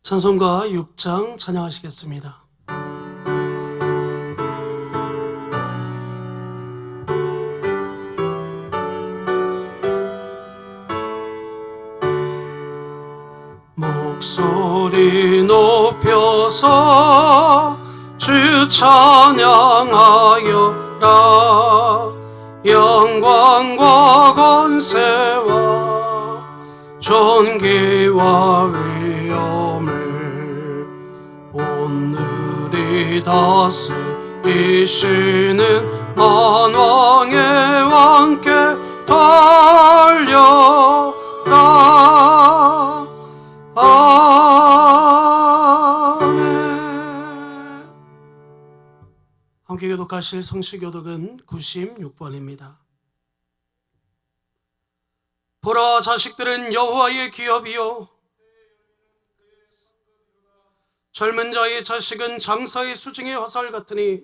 찬송가 6장 찬양하시겠습니다. 목소리 높여서 주 찬양하여라. 영광과 권세와 존귀와 위엄을 오늘이 다스리시는 만왕의 왕께 돌려라. 아멘. 함께 교독하실 성시교독은 96번입니다. 보라, 자식들은 여호와의 기업이요 젊은 자의 자식은 장사의 수중의 화살 같으니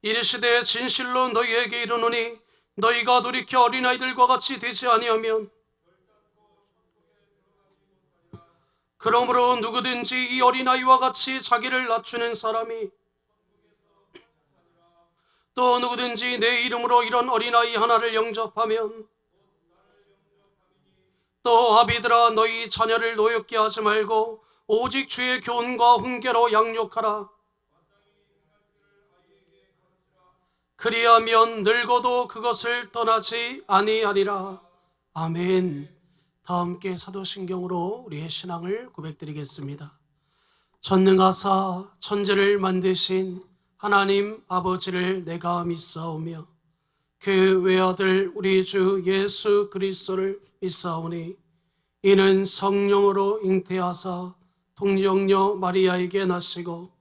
이르시되 진실로 너희에게 이르노니 너희가 돌이켜 어린아이들과 같이 되지 아니하면 그러므로 누구든지 이 어린아이와 같이 자기를 낮추는 사람이 또 누구든지 내 이름으로 이런 어린아이 하나를 영접하면 또 아비들아 너희 자녀를 노엽게 하지 말고 오직 주의 교훈과 훈계로 양육하라. 그리하면 늙어도 그것을 떠나지 아니하리라. 아멘. 다 함께 사도신경으로 우리의 신앙을 고백드리겠습니다. 전능하사 천지를 만드신 하나님 아버지를 내가 믿사오며 그 외아들 우리 주 예수 그리스도를 믿사오니 이는 성령으로 잉태하사 동정녀 마리아에게 나시고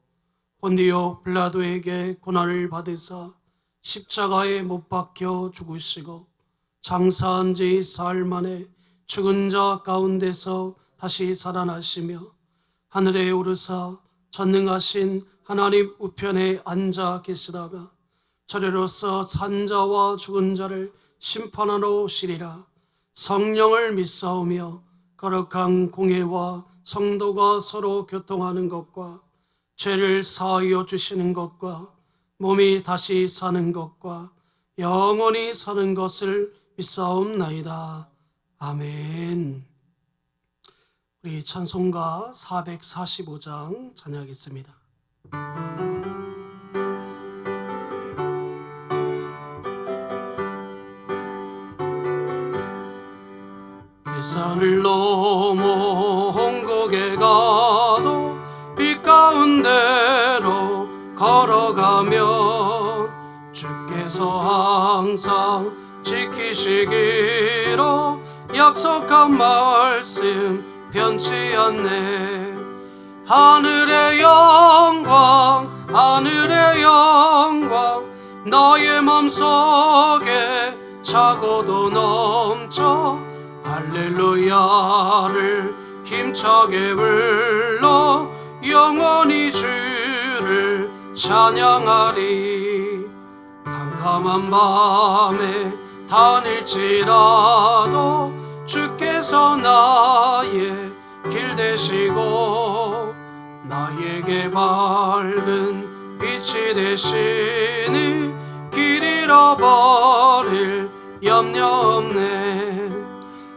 본디오 빌라도에게 고난을 받으사 십자가에 못 박혀 죽으시고 장사한 지 사흘 만에 죽은 자 가운데서 다시 살아나시며 하늘에 오르사 전능하신 하나님 우편에 앉아 계시다가 저리로서 산 자와 죽은 자를 심판하러 오시리라. 성령을 믿사오며 거룩한 공회와 성도가 서로 교통하는 것과 죄를 사하여 주시는 것과 몸이 다시 사는 것과 영원히 사는 것을 믿사옵나이다. 아멘. 우리 찬송가 445장 찬양하겠습니다. 배산을 넘어 홍곡에 가도 빛 가운데로 걸어가면 주께서 항상 지키시기로 약속한 말씀 변치 않네. 하늘의 영광 하늘의 영광 너의 맘속에 차고도 넘쳐 할렐루야를 힘차게 불러 영원히 주를 찬양하리. 캄캄한 밤에 다닐지라도 주께서 나의 길 되시고 나에게 밝은 빛이 되시니 길 잃어버릴 염려 없네.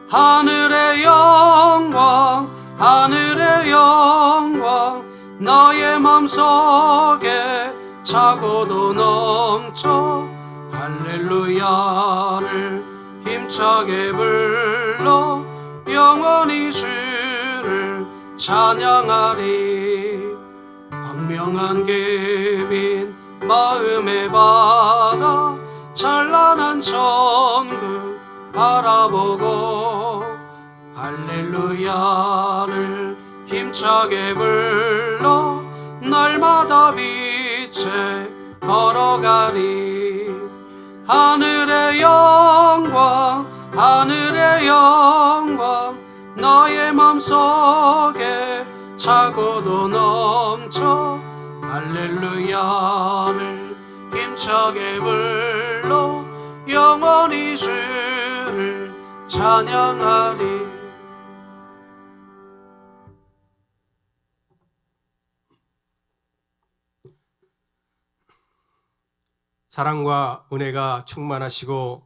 하늘의 영광 하늘의 영광 너의 맘속에 차고도 넘쳐 할렐루야를 힘차게 불러 영원히 주를 찬양하리. 광명한 계빈 마음의 바다 찬란한 천국 바라보고 할렐루야를 힘차게 불러 날마다 빛에 걸어가리. 하늘의 영광 하늘의 영광 너의 맘속에 차고도 넘쳐 할렐루야를 힘차게 불러 영원히 주를 찬양하리. 사랑과 은혜가 충만하시고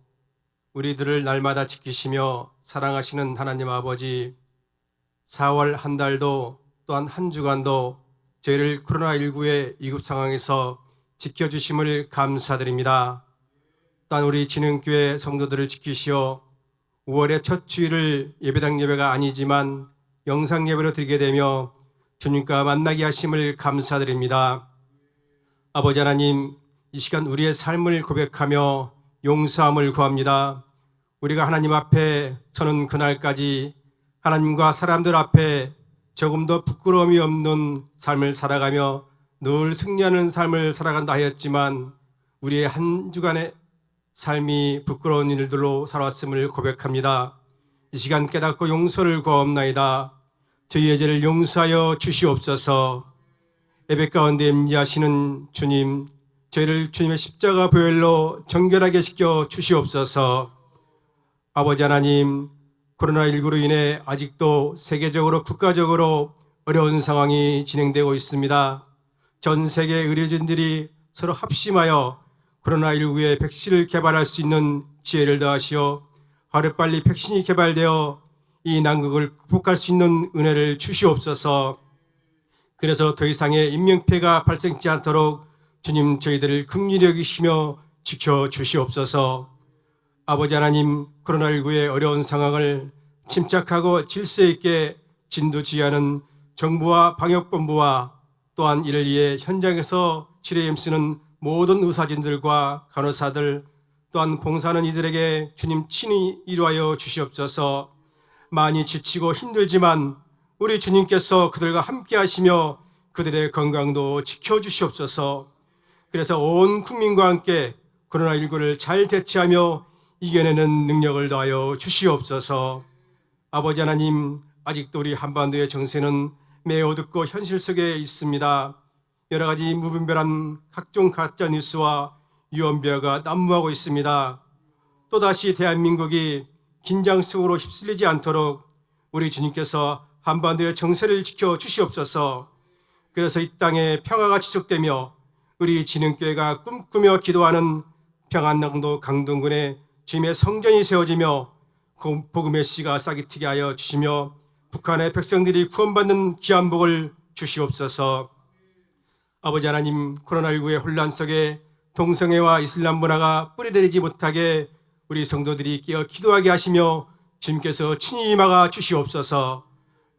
우리들을 날마다 지키시며 사랑하시는 하나님 아버지, 4월 한 달도 또한 한 주간도 저희를 코로나19의 위급 상황에서 지켜주심을 감사드립니다. 또한 우리 진흥교회 성도들을 지키시어 5월의 첫 주일을 예배당 예배가 아니지만 영상 예배로 드리게 되며 주님과 만나게 하심을 감사드립니다. 아버지 하나님, 이 시간 우리의 삶을 고백하며 용서함을 구합니다. 우리가 하나님 앞에 서는 그날까지 하나님과 사람들 앞에 조금 더 부끄러움이 없는 삶을 살아가며 늘 승리하는 삶을 살아간다 하였지만 우리의 한 주간의 삶이 부끄러운 일들로 살아왔음을 고백합니다. 이 시간 깨닫고 용서를 구하옵나이다. 저희의 죄를 용서하여 주시옵소서. 예배 가운데 임재하시는 주님, 저희를 주님의 십자가 보혈로 정결하게 시켜 주시옵소서. 아버지 하나님, 코로나19로 인해 아직도 세계적으로 국가적으로 어려운 상황이 진행되고 있습니다. 전 세계 의료진들이 서로 합심하여 코로나19의 백신을 개발할 수 있는 지혜를 더하시어 하루빨리 백신이 개발되어 이 난국을 극복할 수 있는 은혜를 주시옵소서. 그래서 더 이상의 인명피해가 발생치 않도록 주님 저희들을 긍휼히 여기시며 지켜주시옵소서. 아버지 하나님, 코로나19의 어려운 상황을 침착하고 질서 있게 진두지휘하는 정부와 방역본부와 또한 이를 위해 현장에서 치료에 힘쓰는 모든 의사진들과 간호사들 또한 봉사하는 이들에게 주님 친히 이루하여 주시옵소서. 많이 지치고 힘들지만 우리 주님께서 그들과 함께 하시며 그들의 건강도 지켜주시옵소서. 그래서 온 국민과 함께 코로나19를 잘 대처하며 이겨내는 능력을 더하여 주시옵소서. 아버지 하나님, 아직도 우리 한반도의 정세는 매우 어둡고 현실 속에 있습니다. 여러 가지 무분별한 각종 가짜 뉴스와 유언비어가 난무하고 있습니다. 또다시 대한민국이 긴장 속으로 휩쓸리지 않도록 우리 주님께서 한반도의 정세를 지켜 주시옵소서. 그래서 이 땅에 평화가 지속되며 우리 진흥교회가 꿈꾸며 기도하는 평안남도 강동군에 주님의 성전이 세워지며 복음의 씨가 싹이 트게 하여 주시며 북한의 백성들이 구원받는 귀한 복을 주시옵소서. 아버지 하나님, 코로나19의 혼란 속에 동성애와 이슬람 문화가 뿌리내리지 못하게 우리 성도들이 깨어 기도하게 하시며 주님께서 친히 임하가 주시옵소서.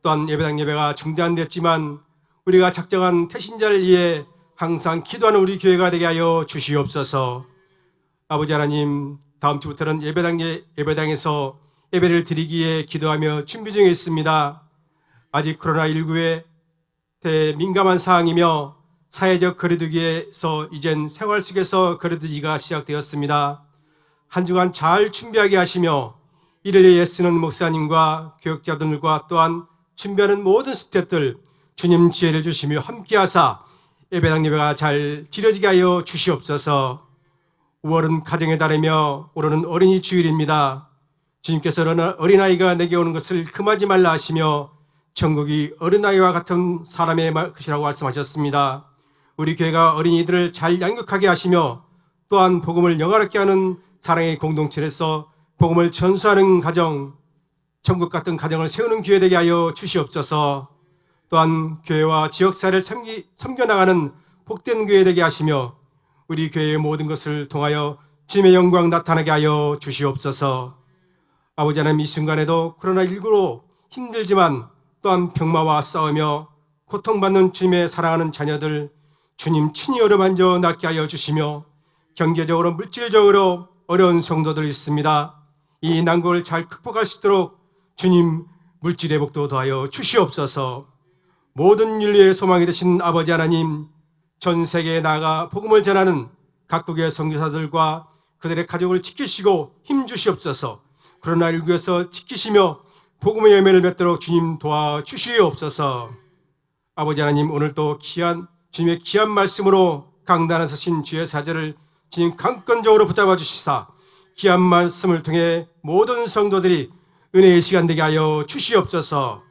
또한 예배당 예배가 중단됐지만 우리가 작정한 태신자를 위해 항상 기도하는 우리 교회가 되게 하여 주시옵소서. 아버지 하나님, 다음 주부터는 예배당에서 예배를 드리기에 기도하며 준비 중에 있습니다. 아직 코로나19에 대해 민감한 사항이며 사회적 거리두기에서 이젠 생활 속에서 거리두기가 시작되었습니다. 한 주간 잘 준비하게 하시며 이를 위해 쓰는 목사님과 교육자들과 또한 준비하는 모든 스태프들 주님 지혜를 주시며 함께하사 예배당 예배가 잘 지려지게 하여 주시옵소서. 5월은 가정의 달이며 올해는 어린이 주일입니다. 주님께서 어린아이가 내게 오는 것을 금하지 말라 하시며 천국이 어린아이와 같은 사람의 것이라고 말씀하셨습니다. 우리 교회가 어린이들을 잘 양육하게 하시며 또한 복음을 영화롭게 하는 사랑의 공동체에서 복음을 전수하는 가정, 천국 같은 가정을 세우는 교회 되게 하여 주시옵소서. 또한 교회와 지역사회를 섬겨나가는 복된 교회 되게 하시며 우리 교회의 모든 것을 통하여 주님의 영광 나타나게 하여 주시옵소서. 아버지 하나님, 이 순간에도 코로나19로 힘들지만 또한 병마와 싸우며 고통받는 주님의 사랑하는 자녀들 주님 친히 어루만져 낫게 하여 주시며 경제적으로 물질적으로 어려운 성도들 있습니다. 이 난국을 잘 극복할 수 있도록 주님 물질의 복도 더하여 주시옵소서. 모든 인류의 소망이 되신 아버지 하나님, 전 세계에 나아가 복음을 전하는 각국의 선교사들과 그들의 가족을 지키시고 힘주시옵소서. 코로나19에서 지키시며 복음의 열매를 맺도록 주님 도와주시옵소서. 아버지 하나님, 오늘도 주님의 귀한 말씀으로 강단에 서신 주의 사제를 주님 강권적으로 붙잡아 주시사 귀한 말씀을 통해 모든 성도들이 은혜의 시간 되게 하여 주시옵소서.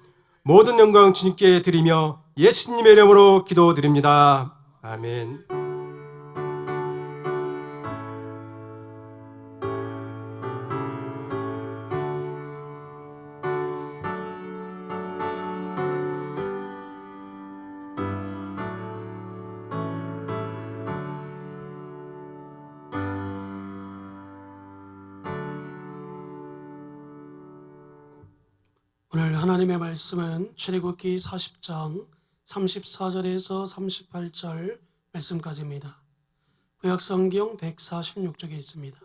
모든 영광 주님께 드리며 예수님의 이름으로 기도드립니다. 아멘. 오늘 하나님의 말씀은 출애굽기 40장 34절에서 38절 말씀까지입니다. 구약성경 146쪽에 있습니다.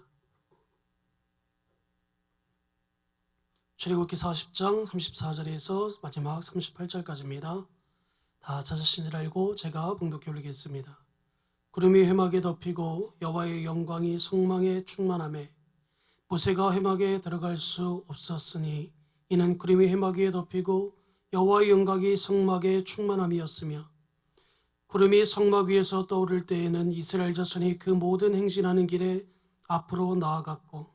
출애굽기 40장 34절에서 마지막 38절까지입니다. 다 찾으신 줄 알고 제가 봉독해 올리겠습니다. 구름이 회막에 덮이고 여호와의 영광이 성막에 충만하매 모세가 회막에 들어갈 수 없었으니 이는 구름이 회막 위에 덮이고 여호와의 영광이 성막에 충만함이었으며 구름이 성막 위에서 떠오를 때에는 이스라엘 자손이 그 모든 행진하는 길에 앞으로 나아갔고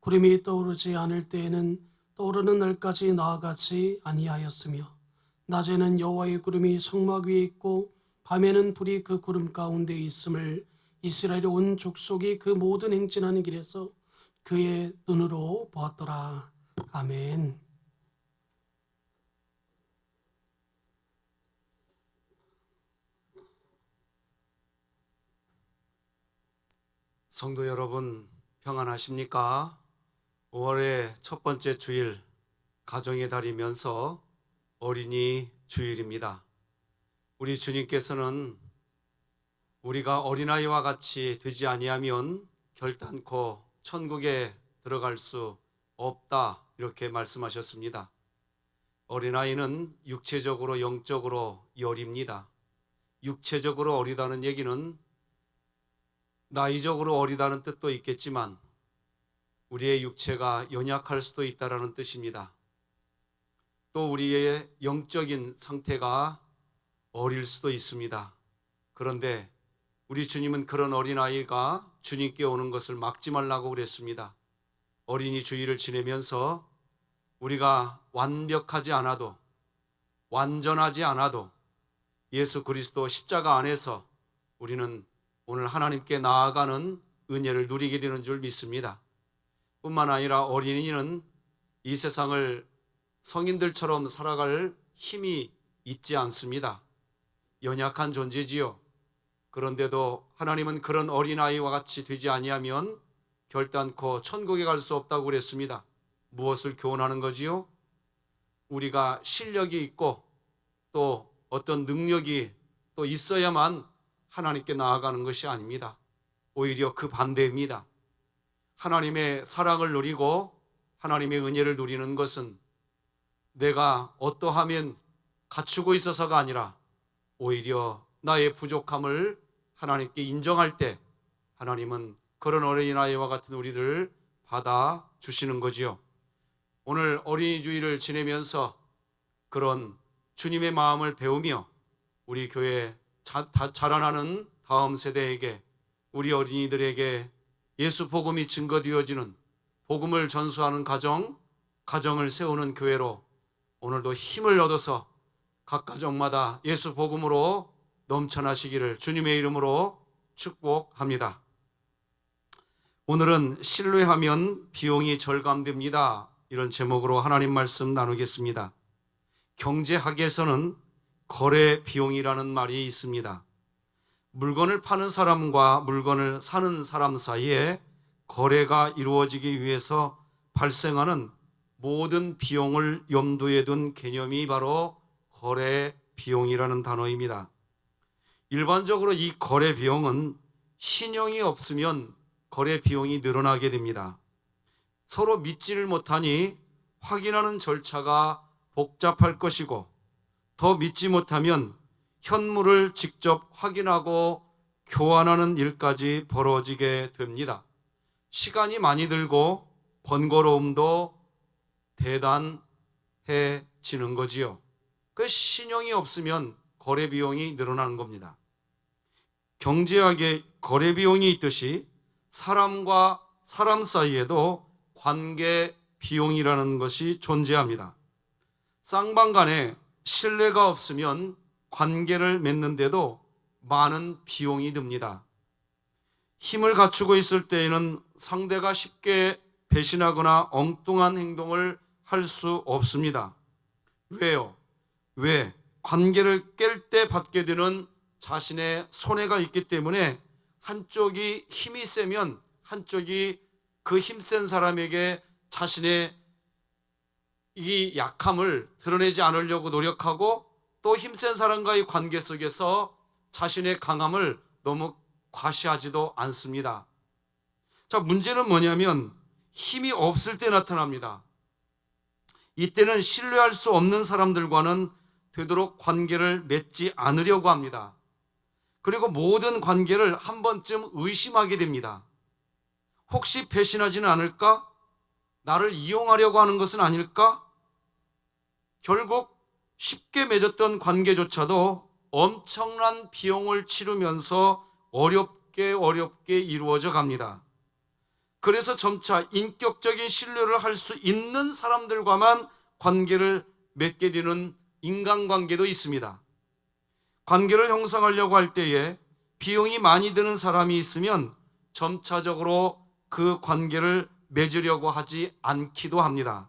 구름이 떠오르지 않을 때에는 떠오르는 날까지 나아가지 아니하였으며 낮에는 여호와의 구름이 성막 위에 있고 밤에는 불이 그 구름 가운데 있음을 이스라엘의 온 족속이 그 모든 행진하는 길에서 그의 눈으로 보았더라. 아멘. 성도 여러분, 평안하십니까? 5월의 첫 번째 주일, 가정의 달이면서 어린이 주일입니다. 우리 주님께서는 우리가 어린아이와 같이 되지 아니하면 결단코 천국에 들어갈 수 없다, 이렇게 말씀하셨습니다. 어린아이는 육체적으로 영적으로 여립니다. 육체적으로 어리다는 얘기는 나이적으로 어리다는 뜻도 있겠지만 우리의 육체가 연약할 수도 있다는 뜻입니다. 또 우리의 영적인 상태가 어릴 수도 있습니다. 그런데 우리 주님은 그런 어린아이가 주님께 오는 것을 막지 말라고 그랬습니다. 어린이 주일을 지내면서 우리가 완벽하지 않아도, 완전하지 않아도 예수 그리스도 십자가 안에서 우리는 오늘 하나님께 나아가는 은혜를 누리게 되는 줄 믿습니다. 뿐만 아니라 어린이는 이 세상을 성인들처럼 살아갈 힘이 있지 않습니다. 연약한 존재지요. 그런데도 하나님은 그런 어린아이와 같이 되지 아니하면 결단코 천국에 갈 수 없다고 그랬습니다. 무엇을 교훈하는 거지요? 우리가 실력이 있고 또 어떤 능력이 또 있어야만 하나님께 나아가는 것이 아닙니다. 오히려 그 반대입니다. 하나님의 사랑을 누리고 하나님의 은혜를 누리는 것은 내가 어떠하면 갖추고 있어서가 아니라 오히려 나의 부족함을 하나님께 인정할 때 하나님은 그런 어린아이와 같은 우리를 받아주시는 거지요. 오늘 어린이 주일을 지내면서 그런 주님의 마음을 배우며 우리 교회 자라나는 다음 세대에게, 우리 어린이들에게 예수 복음이 증거되어지는, 복음을 전수하는 가정을 세우는 교회로 오늘도 힘을 얻어서 각 가정마다 예수 복음으로 넘쳐나시기를 주님의 이름으로 축복합니다. 오늘은 신뢰하면 비용이 절감됩니다, 이런 제목으로 하나님 말씀 나누겠습니다. 경제학에서는 거래 비용이라는 말이 있습니다. 물건을 파는 사람과 물건을 사는 사람 사이에 거래가 이루어지기 위해서 발생하는 모든 비용을 염두에 둔 개념이 바로 거래 비용이라는 단어입니다. 일반적으로 이 거래 비용은 신용이 없으면 거래 비용이 늘어나게 됩니다. 서로 믿지를 못하니 확인하는 절차가 복잡할 것이고, 더 믿지 못하면 현물을 직접 확인하고 교환하는 일까지 벌어지게 됩니다. 시간이 많이 들고 번거로움도 대단해지는 거지요. 그 신용이 없으면 거래 비용이 늘어나는 겁니다. 경제학에 거래 비용이 있듯이 사람과 사람 사이에도 관계 비용이라는 것이 존재합니다. 쌍방 간에 신뢰가 없으면 관계를 맺는데도 많은 비용이 듭니다. 힘을 갖추고 있을 때에는 상대가 쉽게 배신하거나 엉뚱한 행동을 할 수 없습니다. 왜요? 왜? 관계를 깰 때 받게 되는 자신의 손해가 있기 때문에 한쪽이 힘이 세면 한쪽이 그 힘센 사람에게 자신의 이 약함을 드러내지 않으려고 노력하고 또 힘센 사람과의 관계 속에서 자신의 강함을 너무 과시하지도 않습니다. 자, 문제는 뭐냐면 힘이 없을 때 나타납니다. 이때는 신뢰할 수 없는 사람들과는 되도록 관계를 맺지 않으려고 합니다. 그리고 모든 관계를 한 번쯤 의심하게 됩니다. 혹시 배신하지는 않을까? 나를 이용하려고 하는 것은 아닐까? 결국 쉽게 맺었던 관계조차도 엄청난 비용을 치르면서 어렵게 이루어져 갑니다. 그래서 점차 인격적인 신뢰를 할 수 있는 사람들과만 관계를 맺게 되는 인간관계도 있습니다. 관계를 형성하려고 할 때에 비용이 많이 드는 사람이 있으면 점차적으로 그 관계를 맺으려고 하지 않기도 합니다.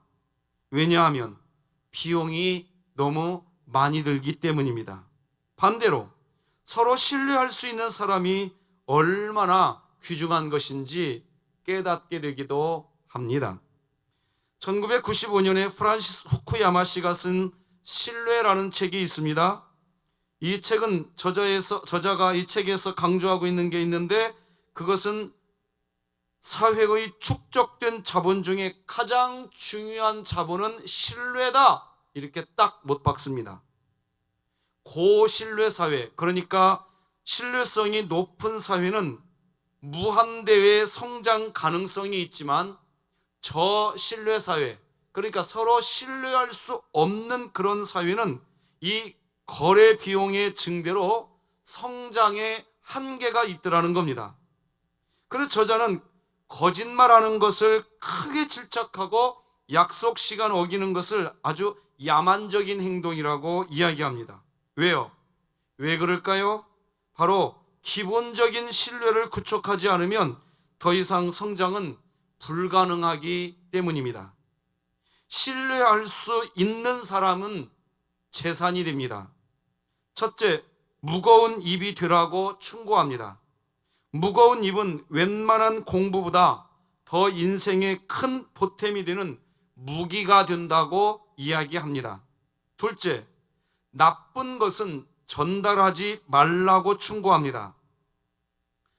왜냐하면 비용이 너무 많이 들기 때문입니다. 반대로 서로 신뢰할 수 있는 사람이 얼마나 귀중한 것인지 깨닫게 되기도 합니다. 1995년에 프란시스 후쿠야마 씨가 쓴 신뢰라는 책이 있습니다. 이 책은 저자가 이 책에서 강조하고 있는 게 있는데, 그것은 사회의 축적된 자본 중에 가장 중요한 자본은 신뢰다, 이렇게 딱 못 박습니다. 고신뢰 사회, 그러니까 신뢰성이 높은 사회는 무한대의 성장 가능성이 있지만, 저신뢰 사회, 그러니까 서로 신뢰할 수 없는 그런 사회는 이 거래 비용의 증대로 성장에 한계가 있더라는 겁니다. 그래서 저자는 거짓말하는 것을 크게 질책하고 약속 시간 어기는 것을 아주 야만적인 행동이라고 이야기합니다. 왜요? 왜 그럴까요? 바로 기본적인 신뢰를 구축하지 않으면 더 이상 성장은 불가능하기 때문입니다. 신뢰할 수 있는 사람은 재산이 됩니다. 첫째, 무거운 입이 되라고 충고합니다. 무거운 입은 웬만한 공부보다 더 인생에 큰 보탬이 되는 무기가 된다고 이야기합니다. 둘째, 나쁜 것은 전달하지 말라고 충고합니다.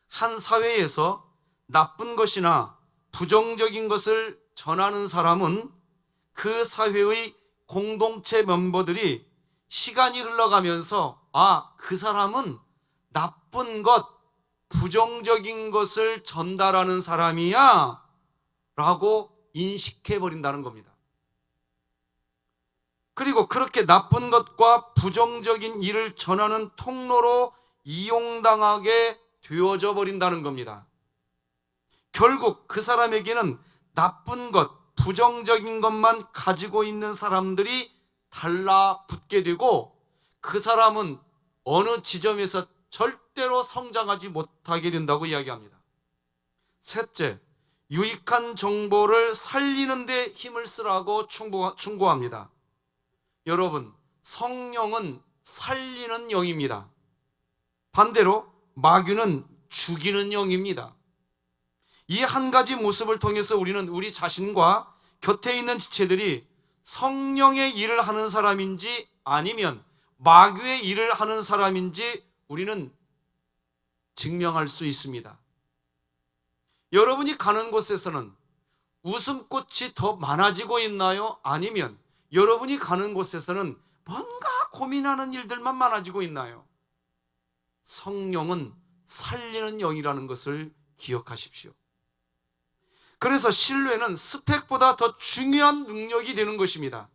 한 사회에서 나쁜 것이나 부정적인 것을 전하는 사람은 그 사회의 공동체 멤버들이 시간이 흘러가면서 그 사람은 나쁜 것, 부정적인 것을 전달하는 사람이야 라고 인식해 버린다는 겁니다. 그리고 그렇게 나쁜 것과 부정적인 일을 전하는 통로로 이용당하게 되어져 버린다는 겁니다. 결국 그 사람에게는 나쁜 것, 부정적인 것만 가지고 있는 사람들이 달라붙게 되고, 그 사람은 어느 지점에서 절대로 성장하지 못하게 된다고 이야기합니다. 셋째, 유익한 정보를 살리는 데 힘을 쓰라고 충고합니다. 여러분, 성령은 살리는 영입니다. 반대로 마귀는 죽이는 영입니다. 이 한 가지 모습을 통해서 우리는 우리 자신과 곁에 있는 지체들이 성령의 일을 하는 사람인지 아니면 마귀의 일을 하는 사람인지 우리는 증명할 수 있습니다. 여러분이 가는 곳에서는 웃음꽃이 더 많아지고 있나요? 아니면 여러분이 가는 곳에서는 뭔가 고민하는 일들만 많아지고 있나요? 성령은 살리는 영이라는 것을 기억하십시오. 그래서 신뢰는 스펙보다 더 중요한 능력이 되는 것입니다.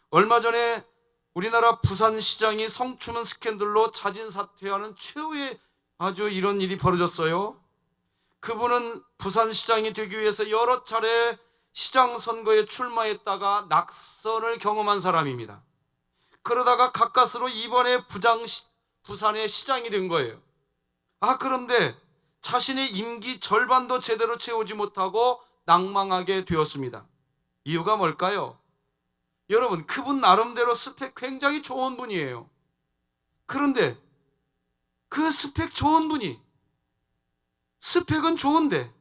얼마 전에 우리나라 부산시장이 성추문 스캔들로 자진 사퇴하는 최후의 아주 이런 일이 벌어졌어요. 그분은 부산시장이 되기 위해서 여러 차례 시장 선거에 출마했다가 낙선을 경험한 사람입니다. 그러다가 가까스로 이번에 부산의 시장이 된 거예요. 그런데 자신의 임기 절반도 제대로 채우지 못하고 낭망하게 되었습니다. 이유가 뭘까요? 여러분, 그분 나름대로 스펙 굉장히 좋은 분이에요. 그런데 그 스펙 좋은 분이 스펙은 좋은데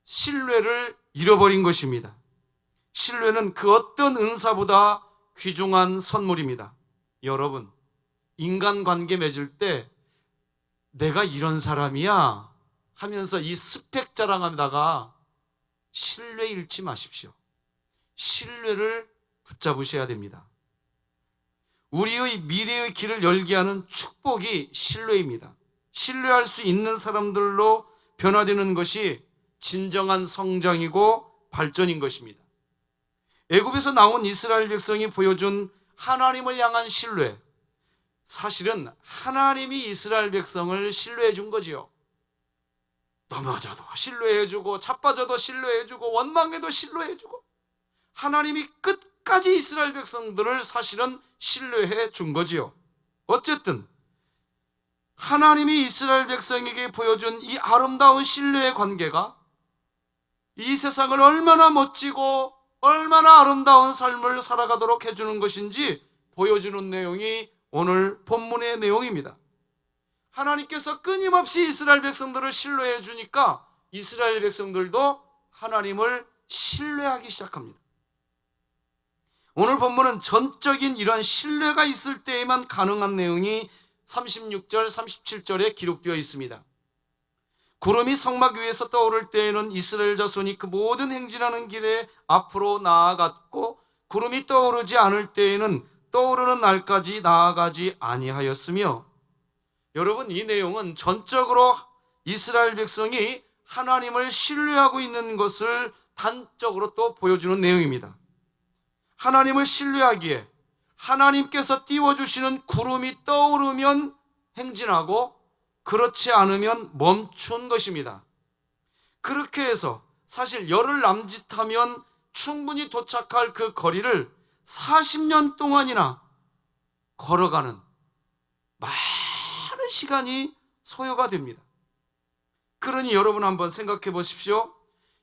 신뢰를 잃어버린 것입니다. 신뢰는 그 어떤 은사보다 귀중한 선물입니다. 여러분, 인간관계 맺을 때 내가 이런 사람이야 하면서 이 스펙 자랑하다가 신뢰 잃지 마십시오. 신뢰를 붙잡으셔야 됩니다. 우리의 미래의 길을 열게 하는 축복이 신뢰입니다. 신뢰할 수 있는 사람들로 변화되는 것이 진정한 성장이고 발전인 것입니다. 애굽에서 나온 이스라엘 백성이 보여준 하나님을 향한 신뢰, 사실은 하나님이 이스라엘 백성을 신뢰해 준 거지요. 넘어져도 신뢰해 주고 자빠져도 신뢰해 주고 원망해도 신뢰해 주고 하나님이 끝까지 이스라엘 백성들을 사실은 신뢰해 준 거지요. 어쨌든 하나님이 이스라엘 백성에게 보여준 이 아름다운 신뢰의 관계가 이 세상을 얼마나 멋지고 얼마나 아름다운 삶을 살아가도록 해주는 것인지 보여주는 내용이 오늘 본문의 내용입니다. 하나님께서 끊임없이 이스라엘 백성들을 신뢰해 주니까 이스라엘 백성들도 하나님을 신뢰하기 시작합니다. 오늘 본문은 전적인 이러한 신뢰가 있을 때에만 가능한 내용이 36절, 37절에 기록되어 있습니다. 구름이 성막 위에서 떠오를 때에는 이스라엘 자손이 그 모든 행진하는 길에 앞으로 나아갔고 구름이 떠오르지 않을 때에는 떠오르는 날까지 나아가지 아니하였으며, 여러분, 이 내용은 전적으로 이스라엘 백성이 하나님을 신뢰하고 있는 것을 단적으로 또 보여주는 내용입니다. 하나님을 신뢰하기에 하나님께서 띄워주시는 구름이 떠오르면 행진하고 그렇지 않으면 멈춘 것입니다. 그렇게 해서 사실 열흘 남짓하면 충분히 도착할 그 거리를 40년 동안이나 걸어가는 많은 시간이 소요가 됩니다. 그러니 여러분 한번 생각해 보십시오.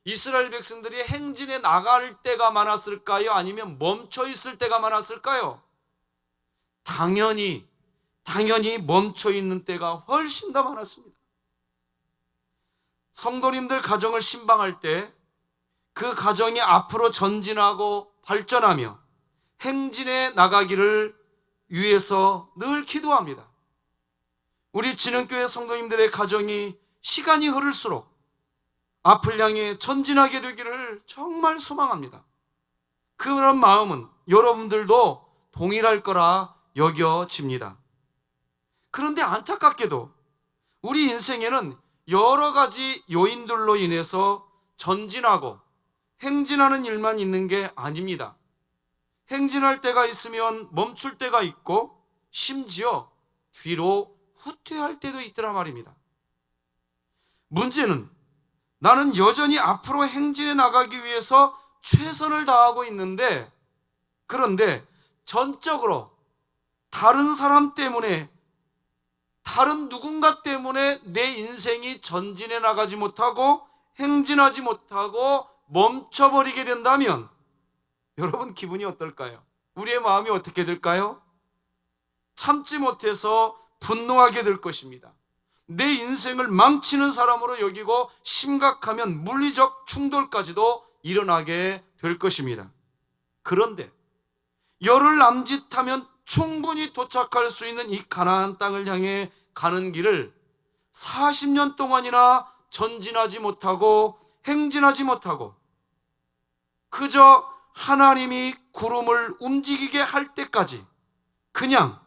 이스라엘 백성들이 행진에 나갈 때가 많았을까요? 아니면 멈춰 있을 때가 많았을까요? 당연히 멈춰 있는 때가 훨씬 더 많았습니다. 성도님들 가정을 신방할 때 그 가정이 앞으로 전진하고 발전하며 행진에 나가기를 위해서 늘 기도합니다. 우리 진흥교회 성도님들의 가정이 시간이 흐를수록 앞을 향해 전진하게 되기를 정말 소망합니다. 그런 마음은 여러분들도 동일할 거라 여겨집니다. 그런데 안타깝게도 우리 인생에는 여러 가지 요인들로 인해서 전진하고 행진하는 일만 있는 게 아닙니다. 행진할 때가 있으면 멈출 때가 있고 심지어 뒤로 후퇴할 때도 있더라 말입니다. 문제는 나는 여전히 앞으로 행진해 나가기 위해서 최선을 다하고 있는데, 그런데 전적으로 다른 사람 때문에, 다른 누군가 때문에 내 인생이 전진해 나가지 못하고 행진하지 못하고 멈춰버리게 된다면 여러분 기분이 어떨까요? 우리의 마음이 어떻게 될까요? 참지 못해서 분노하게 될 것입니다. 내 인생을 망치는 사람으로 여기고 심각하면 물리적 충돌까지도 일어나게 될 것입니다. 그런데 열흘 남짓하면 충분히 도착할 수 있는 이 가나안 땅을 향해 가는 길을 40년 동안이나 전진하지 못하고 행진하지 못하고 그저 하나님이 구름을 움직이게 할 때까지 그냥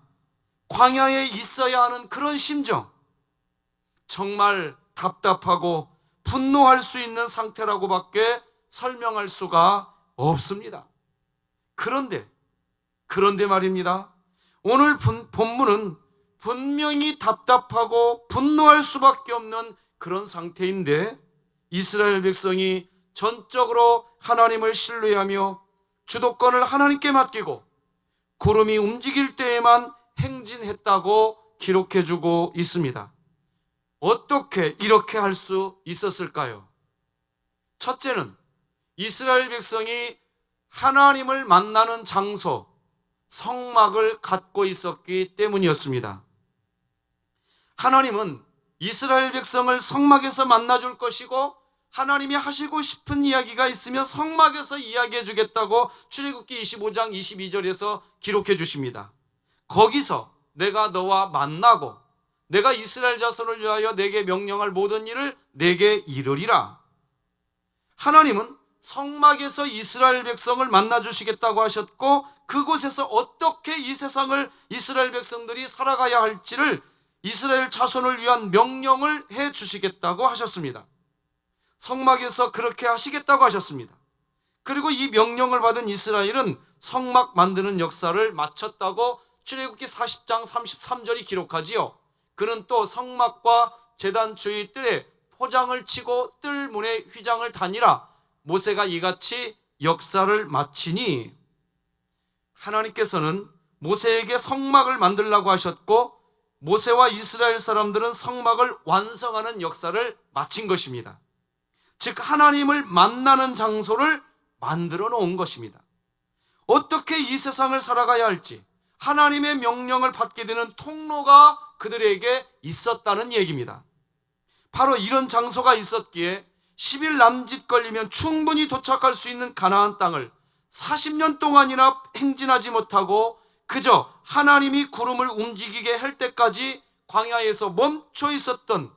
광야에 있어야 하는 그런 심정, 정말 답답하고 분노할 수 있는 상태라고밖에 설명할 수가 없습니다. 그런데 말입니다. 오늘 본문은 분명히 답답하고 분노할 수밖에 없는 그런 상태인데 이스라엘 백성이 전적으로 하나님을 신뢰하며 주도권을 하나님께 맡기고 구름이 움직일 때에만 행진했다고 기록해주고 있습니다. 어떻게 이렇게 할 수 있었을까요? 첫째는 이스라엘 백성이 하나님을 만나는 장소, 성막을 갖고 있었기 때문이었습니다. 하나님은 이스라엘 백성을 성막에서 만나줄 것이고 하나님이 하시고 싶은 이야기가 있으면 성막에서 이야기해 주겠다고 출애굽기 25장 22절에서 기록해 주십니다. 거기서 내가 너와 만나고 내가 이스라엘 자손을 위하여 내게 명령할 모든 일을 내게 이르리라. 하나님은 성막에서 이스라엘 백성을 만나 주시겠다고 하셨고, 그곳에서 어떻게 이 세상을 이스라엘 백성들이 살아가야 할지를 이스라엘 자손을 위한 명령을 해 주시겠다고 하셨습니다. 성막에서 그렇게 하시겠다고 하셨습니다. 그리고 이 명령을 받은 이스라엘은 성막 만드는 역사를 마쳤다고 출애굽기 40장 33절이 기록하지요. 그는 또 성막과 제단 주의 뜰에 포장을 치고 뜰 문에 휘장을 다니라. 모세가 이같이 역사를 마치니, 하나님께서는 모세에게 성막을 만들라고 하셨고, 모세와 이스라엘 사람들은 성막을 완성하는 역사를 마친 것입니다. 즉 하나님을 만나는 장소를 만들어 놓은 것입니다. 어떻게 이 세상을 살아가야 할지 하나님의 명령을 받게 되는 통로가 그들에게 있었다는 얘기입니다. 바로 이런 장소가 있었기에 10일 남짓 걸리면 충분히 도착할 수 있는 가나안 땅을 40년 동안이나 행진하지 못하고 그저 하나님이 구름을 움직이게 할 때까지 광야에서 멈춰 있었던,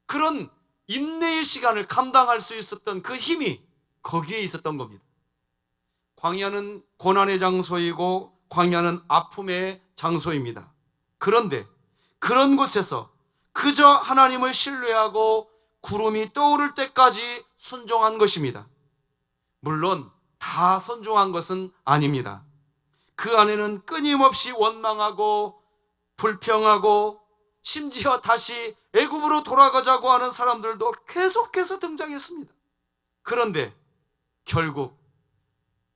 그런 인내의 시간을 감당할 수 있었던 그 힘이 거기에 있었던 겁니다. 광야는 고난의 장소이고 광야는 아픔의 장소입니다. 그런데 그런 곳에서 그저 하나님을 신뢰하고 구름이 떠오를 때까지 순종한 것입니다. 물론 다 순종한 것은 아닙니다. 그 안에는 끊임없이 원망하고 불평하고 심지어 다시 애굽으로 돌아가자고 하는 사람들도 계속해서 등장했습니다. 그런데 결국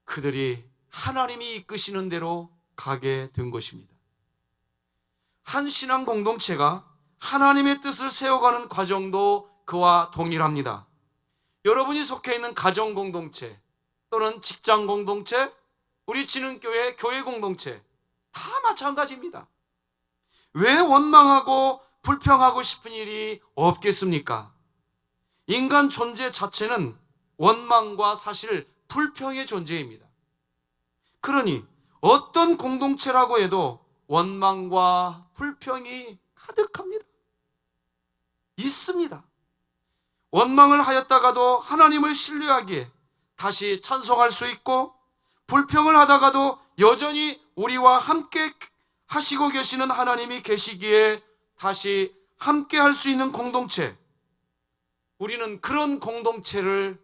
그들이 하나님이 이끄시는 대로 가게 된 것입니다. 한 신앙 공동체가 하나님의 뜻을 세워가는 과정도 그와 동일합니다. 여러분이 속해 있는 가정 공동체 또는 직장 공동체, 우리 진흥교회 교회 공동체 다 마찬가지입니다. 왜 원망하고 불평하고 싶은 일이 없겠습니까? 인간 존재 자체는 원망과 사실 불평의 존재입니다. 그러니 어떤 공동체라고 해도 원망과 불평이 가득합니다. 있습니다. 원망을 하였다가도 하나님을 신뢰하기에 다시 찬송할 수 있고, 불평을 하다가도 여전히 우리와 함께 하시고 계시는 하나님이 계시기에 다시 함께 할 수 있는 공동체, 우리는 그런 공동체를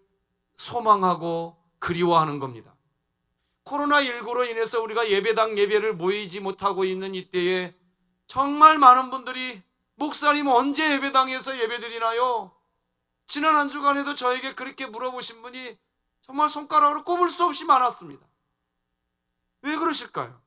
소망하고 그리워하는 겁니다. 코로나19로 인해서 우리가 예배당 예배를 모이지 못하고 있는 이때에 정말 많은 분들이 목사님 언제 예배당에서 예배드리나요? 지난 한 주간에도 저에게 그렇게 물어보신 분이 정말 손가락으로 꼽을 수 없이 많았습니다. 왜 그러실까요?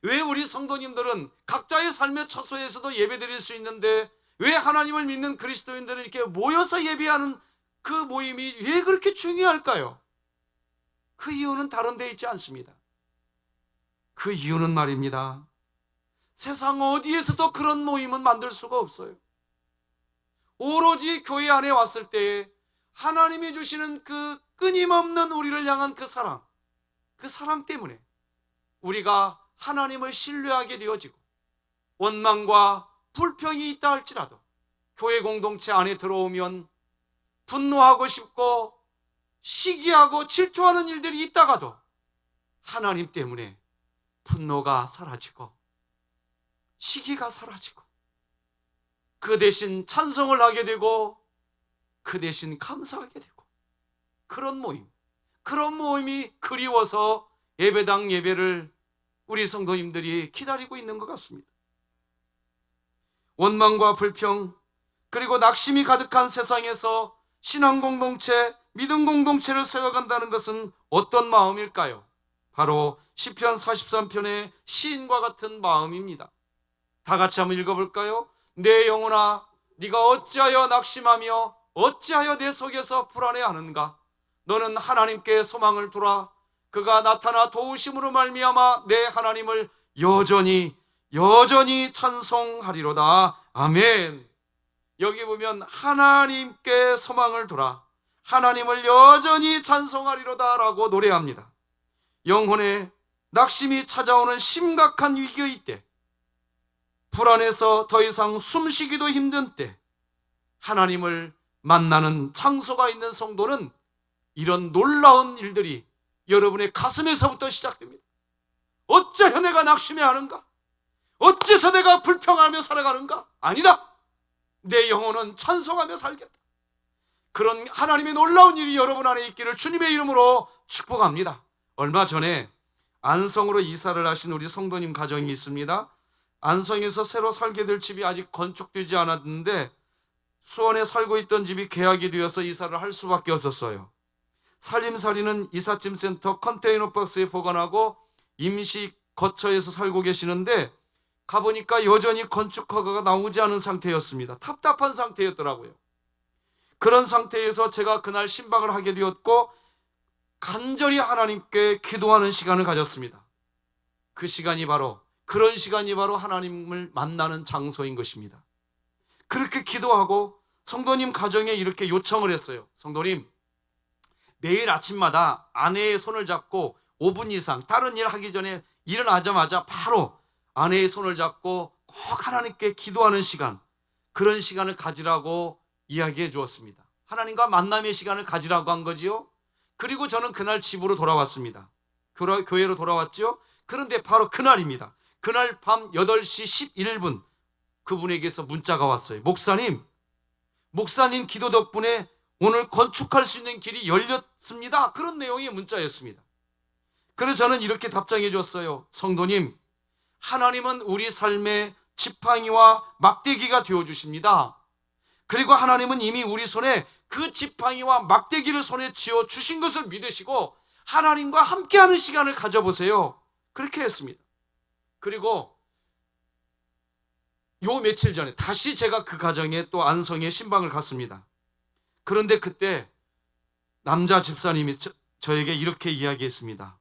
왜 우리 성도님들은 각자의 삶의 처소에서도 예배드릴 수 있는데 왜 하나님을 믿는 그리스도인들은 이렇게 모여서 예배하는 그 모임이 왜 그렇게 중요할까요? 그 이유는 다른 데 있지 않습니다. 그 이유는 말입니다, 세상 어디에서도 그런 모임은 만들 수가 없어요. 오로지 교회 안에 왔을 때에 하나님이 주시는 그 끊임없는 우리를 향한 그 사랑 때문에 우리가 하나님을 신뢰하게 되어지고, 원망과 불평이 있다 할지라도 교회 공동체 안에 들어오면 분노하고 싶고 시기하고 질투하는 일들이 있다가도 하나님 때문에 분노가 사라지고 시기가 사라지고 그 대신 찬송을 하게 되고 그 대신 감사하게 되고, 그런 모임이 그리워서 예배당 예배를 우리 성도님들이 기다리고 있는 것 같습니다. 원망과 불평 그리고 낙심이 가득한 세상에서 신앙 공동체, 믿음 공동체를 세워간다는 것은 어떤 마음일까요? 바로 시편 43편의 시인과 같은 마음입니다. 다 같이 한번 읽어볼까요? 내 영혼아, 네가 어찌하여 낙심하며 어찌하여 내 속에서 불안해하는가? 너는 하나님께 소망을 두라. 그가 나타나 도우심으로 말미암아 내 하나님을 여전히 찬송하리로다. 아멘. 여기 보면 하나님께 소망을 두라, 하나님을 여전히 찬송하리로다 라고 노래합니다. 영혼에 낙심이 찾아오는 심각한 위기의 때, 불안해서 더 이상 숨쉬기도 힘든 때, 하나님을 만나는 장소가 있는 성도는 이런 놀라운 일들이 여러분의 가슴에서부터 시작됩니다. 어째서 내가 낙심해하는가? 어째서 내가 불평하며 살아가는가? 아니다! 내 영혼은 찬송하며 살겠다. 그런 하나님의 놀라운 일이 여러분 안에 있기를 주님의 이름으로 축복합니다. 얼마 전에 안성으로 이사를 하신 우리 성도님 가정이 있습니다. 안성에서 새로 살게 될 집이 아직 건축되지 않았는데 수원에 살고 있던 집이 계약이 되어서 이사를 할 수밖에 없었어요. 살림살이는 이삿짐센터 컨테이너 박스에 보관하고 임시 거처에서 살고 계시는데 가보니까 여전히 건축 허가가 나오지 않은 상태였습니다. 답답한 상태였더라고요. 그런 상태에서 제가 그날 신방을 하게 되었고 간절히 하나님께 기도하는 시간을 가졌습니다. 그 시간이 바로, 그런 시간이 바로 하나님을 만나는 장소인 것입니다. 그렇게 기도하고 성도님 가정에 이렇게 요청을 했어요. 성도님, 매일 아침마다 아내의 손을 잡고 5분 이상 다른 일 하기 전에 일어나자마자 바로 아내의 손을 잡고 꼭 하나님께 기도하는 시간, 그런 시간을 가지라고 이야기해 주었습니다. 하나님과 만남의 시간을 가지라고 한 거지요. 그리고 저는 그날 집으로 돌아왔습니다. 교회로 돌아왔죠. 그런데 바로 그날입니다. 그날 밤 8시 11분 그분에게서 문자가 왔어요. 목사님 기도 덕분에 오늘 건축할 수 있는 길이 열렸습니다. 그런 내용의 문자였습니다. 그래서 저는 이렇게 답장해 줬어요. 성도님, 하나님은 우리 삶의 지팡이와 막대기가 되어주십니다. 그리고 하나님은 이미 우리 손에 그 지팡이와 막대기를 손에 쥐어 주신 것을 믿으시고 하나님과 함께하는 시간을 가져보세요. 그렇게 했습니다. 그리고 요 며칠 전에 다시 제가 그 가정에 또 안성에 신방을 갔습니다. 그런데 그때 남자 집사님이 저에게 이렇게 이야기했습니다.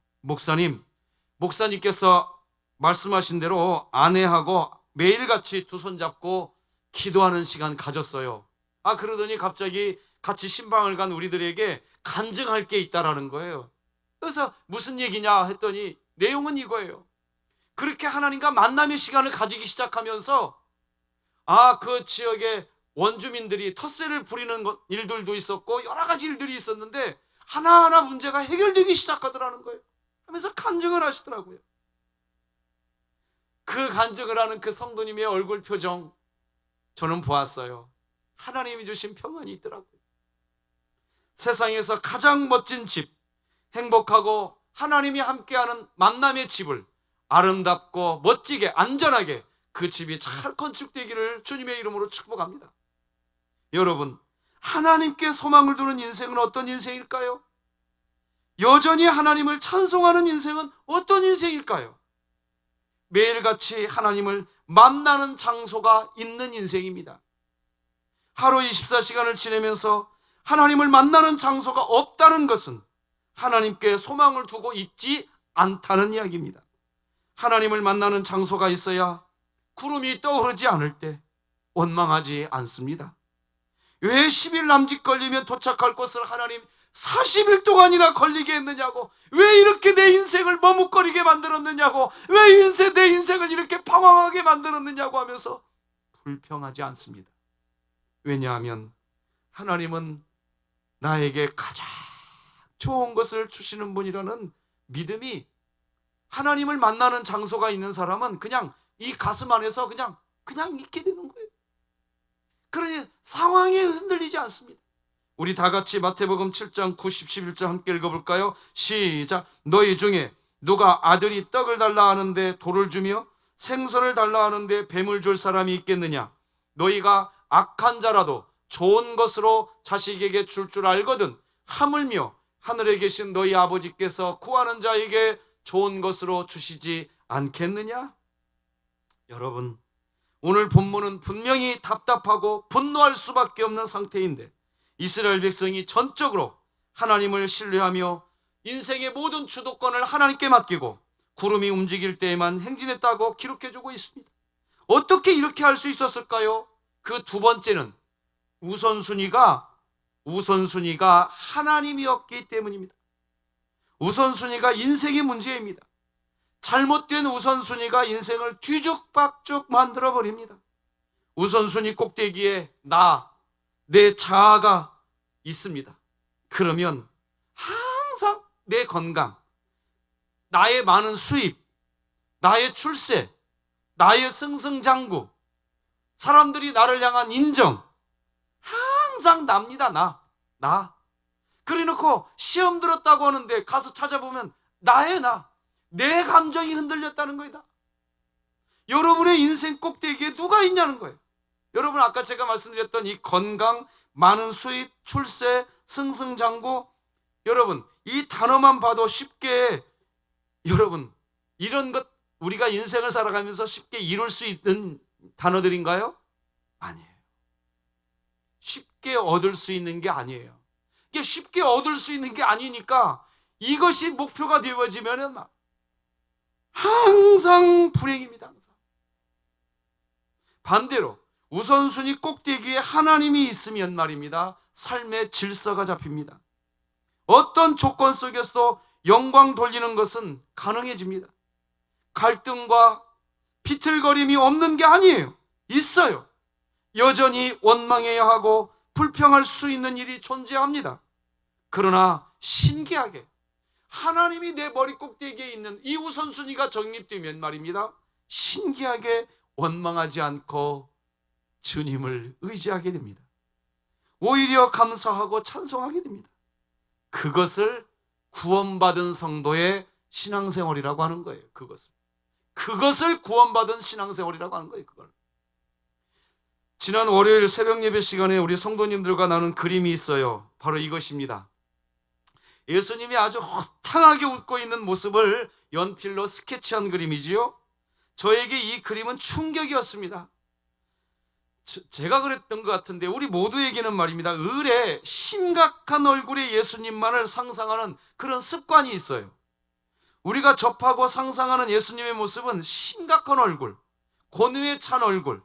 목사님께서 말씀하신 대로 아내하고 매일같이 두 손 잡고 기도하는 시간 가졌어요. 그러더니 갑자기 같이 신방을 간 우리들에게 간증할 게 있다라는 거예요. 그래서 무슨 얘기냐 했더니 내용은 이거예요. 그렇게 하나님과 만남의 시간을 가지기 시작하면서 그 지역에 원주민들이 텃세를 부리는 일들도 있었고 여러 가지 일들이 있었는데 하나하나 문제가 해결되기 시작하더라는 거예요. 하면서 간증을 하시더라고요. 그 간증을 하는 그 성도님의 얼굴 표정 저는 보았어요. 하나님이 주신 평안이 있더라고요. 세상에서 가장 멋진 집, 행복하고 하나님이 함께하는 만남의 집을 아름답고 멋지게 안전하게 그 집이 잘 건축되기를 주님의 이름으로 축복합니다. 여러분, 하나님께 소망을 두는 인생은 어떤 인생일까요? 여전히 하나님을 찬송하는 인생은 어떤 인생일까요? 매일같이 하나님을 만나는 장소가 있는 인생입니다. 하루 24시간을 지내면서 하나님을 만나는 장소가 없다는 것은 하나님께 소망을 두고 있지 않다는 이야기입니다. 하나님을 만나는 장소가 있어야 구름이 떠오르지 않을 때 원망하지 않습니다. 왜 10일 남짓 걸리면 도착할 곳을 하나님 40일 동안이나 걸리게 했느냐고, 왜 이렇게 내 인생을 머뭇거리게 만들었느냐고, 왜 내 인생을 이렇게 방황하게 만들었느냐고 하면서 불평하지 않습니다. 왜냐하면 하나님은 나에게 가장 좋은 것을 주시는 분이라는 믿음이, 하나님을 만나는 장소가 있는 사람은 그냥 이 가슴 안에서 그냥 있게 되는 거예요. 그러니 상황에 흔들리지 않습니다. 우리 다 같이 마태복음 7장 90, 11절 함께 읽어볼까요? 시작. 너희 중에 누가 아들이 떡을 달라 하는데 돌을 주며 생선을 달라 하는데 뱀을 줄 사람이 있겠느냐? 너희가 악한 자라도 좋은 것으로 자식에게 줄 알거든 하물며 하늘에 계신 너희 아버지께서 구하는 자에게 좋은 것으로 주시지 않겠느냐? 여러분, 오늘 본문은 분명히 답답하고 분노할 수밖에 없는 상태인데 이스라엘 백성이 전적으로 하나님을 신뢰하며 인생의 모든 주도권을 하나님께 맡기고 구름이 움직일 때에만 행진했다고 기록해주고 있습니다. 어떻게 이렇게 할 수 있었을까요? 그 두 번째는 우선순위가 하나님이었기 때문입니다. 우선순위가 인생의 문제입니다. 잘못된 우선순위가 인생을 뒤죽박죽 만들어버립니다. 우선순위 꼭대기에 내 자아가 있습니다. 그러면 항상 내 건강, 나의 많은 수입, 나의 출세, 나의 승승장구, 사람들이 나를 향한 인정, 항상 납니다. 나. 그래 놓고 시험 들었다고 하는데 가서 찾아보면 내 감정이 흔들렸다는 거이다. 여러분의 인생 꼭대기에 누가 있냐는 거예요. 여러분, 아까 제가 말씀드렸던 이 건강, 많은 수입, 출세, 승승장구, 여러분 이 단어만 봐도 쉽게, 여러분 이런 것 우리가 인생을 살아가면서 쉽게 이룰 수 있는 단어들인가요? 아니에요. 쉽게 얻을 수 있는 게 아니에요. 이게 쉽게 얻을 수 있는 게 아니니까 이것이 목표가 되어지면 항상 불행입니다. 항상. 반대로 우선순위 꼭대기에 하나님이 있으면 말입니다, 삶의 질서가 잡힙니다. 어떤 조건 속에서 영광 돌리는 것은 가능해집니다. 갈등과 비틀거림이 없는 게 아니에요. 있어요. 여전히 원망해야 하고 불평할 수 있는 일이 존재합니다. 그러나 신기하게 하나님이 내 머리 꼭대기에 있는 이 우선순위가 정립되면 말입니다, 신기하게 원망하지 않고 주님을 의지하게 됩니다. 오히려 감사하고 찬송하게 됩니다. 그것을 구원받은 성도의 신앙생활이라고 하는 거예요. 그것을 구원받은 신앙생활이라고 하는 거예요. 그걸. 지난 월요일 새벽 예배 시간에 우리 성도님들과 나눈 그림이 있어요. 바로 이것입니다. 예수님이 아주 호탕하게 웃고 있는 모습을 연필로 스케치한 그림이지요. 저에게 이 그림은 충격이었습니다. 제가 그랬던 것 같은데 우리 모두에게는 말입니다, 을의 심각한 얼굴의 예수님만을 상상하는 그런 습관이 있어요. 우리가 접하고 상상하는 예수님의 모습은 심각한 얼굴, 권위에 찬 얼굴,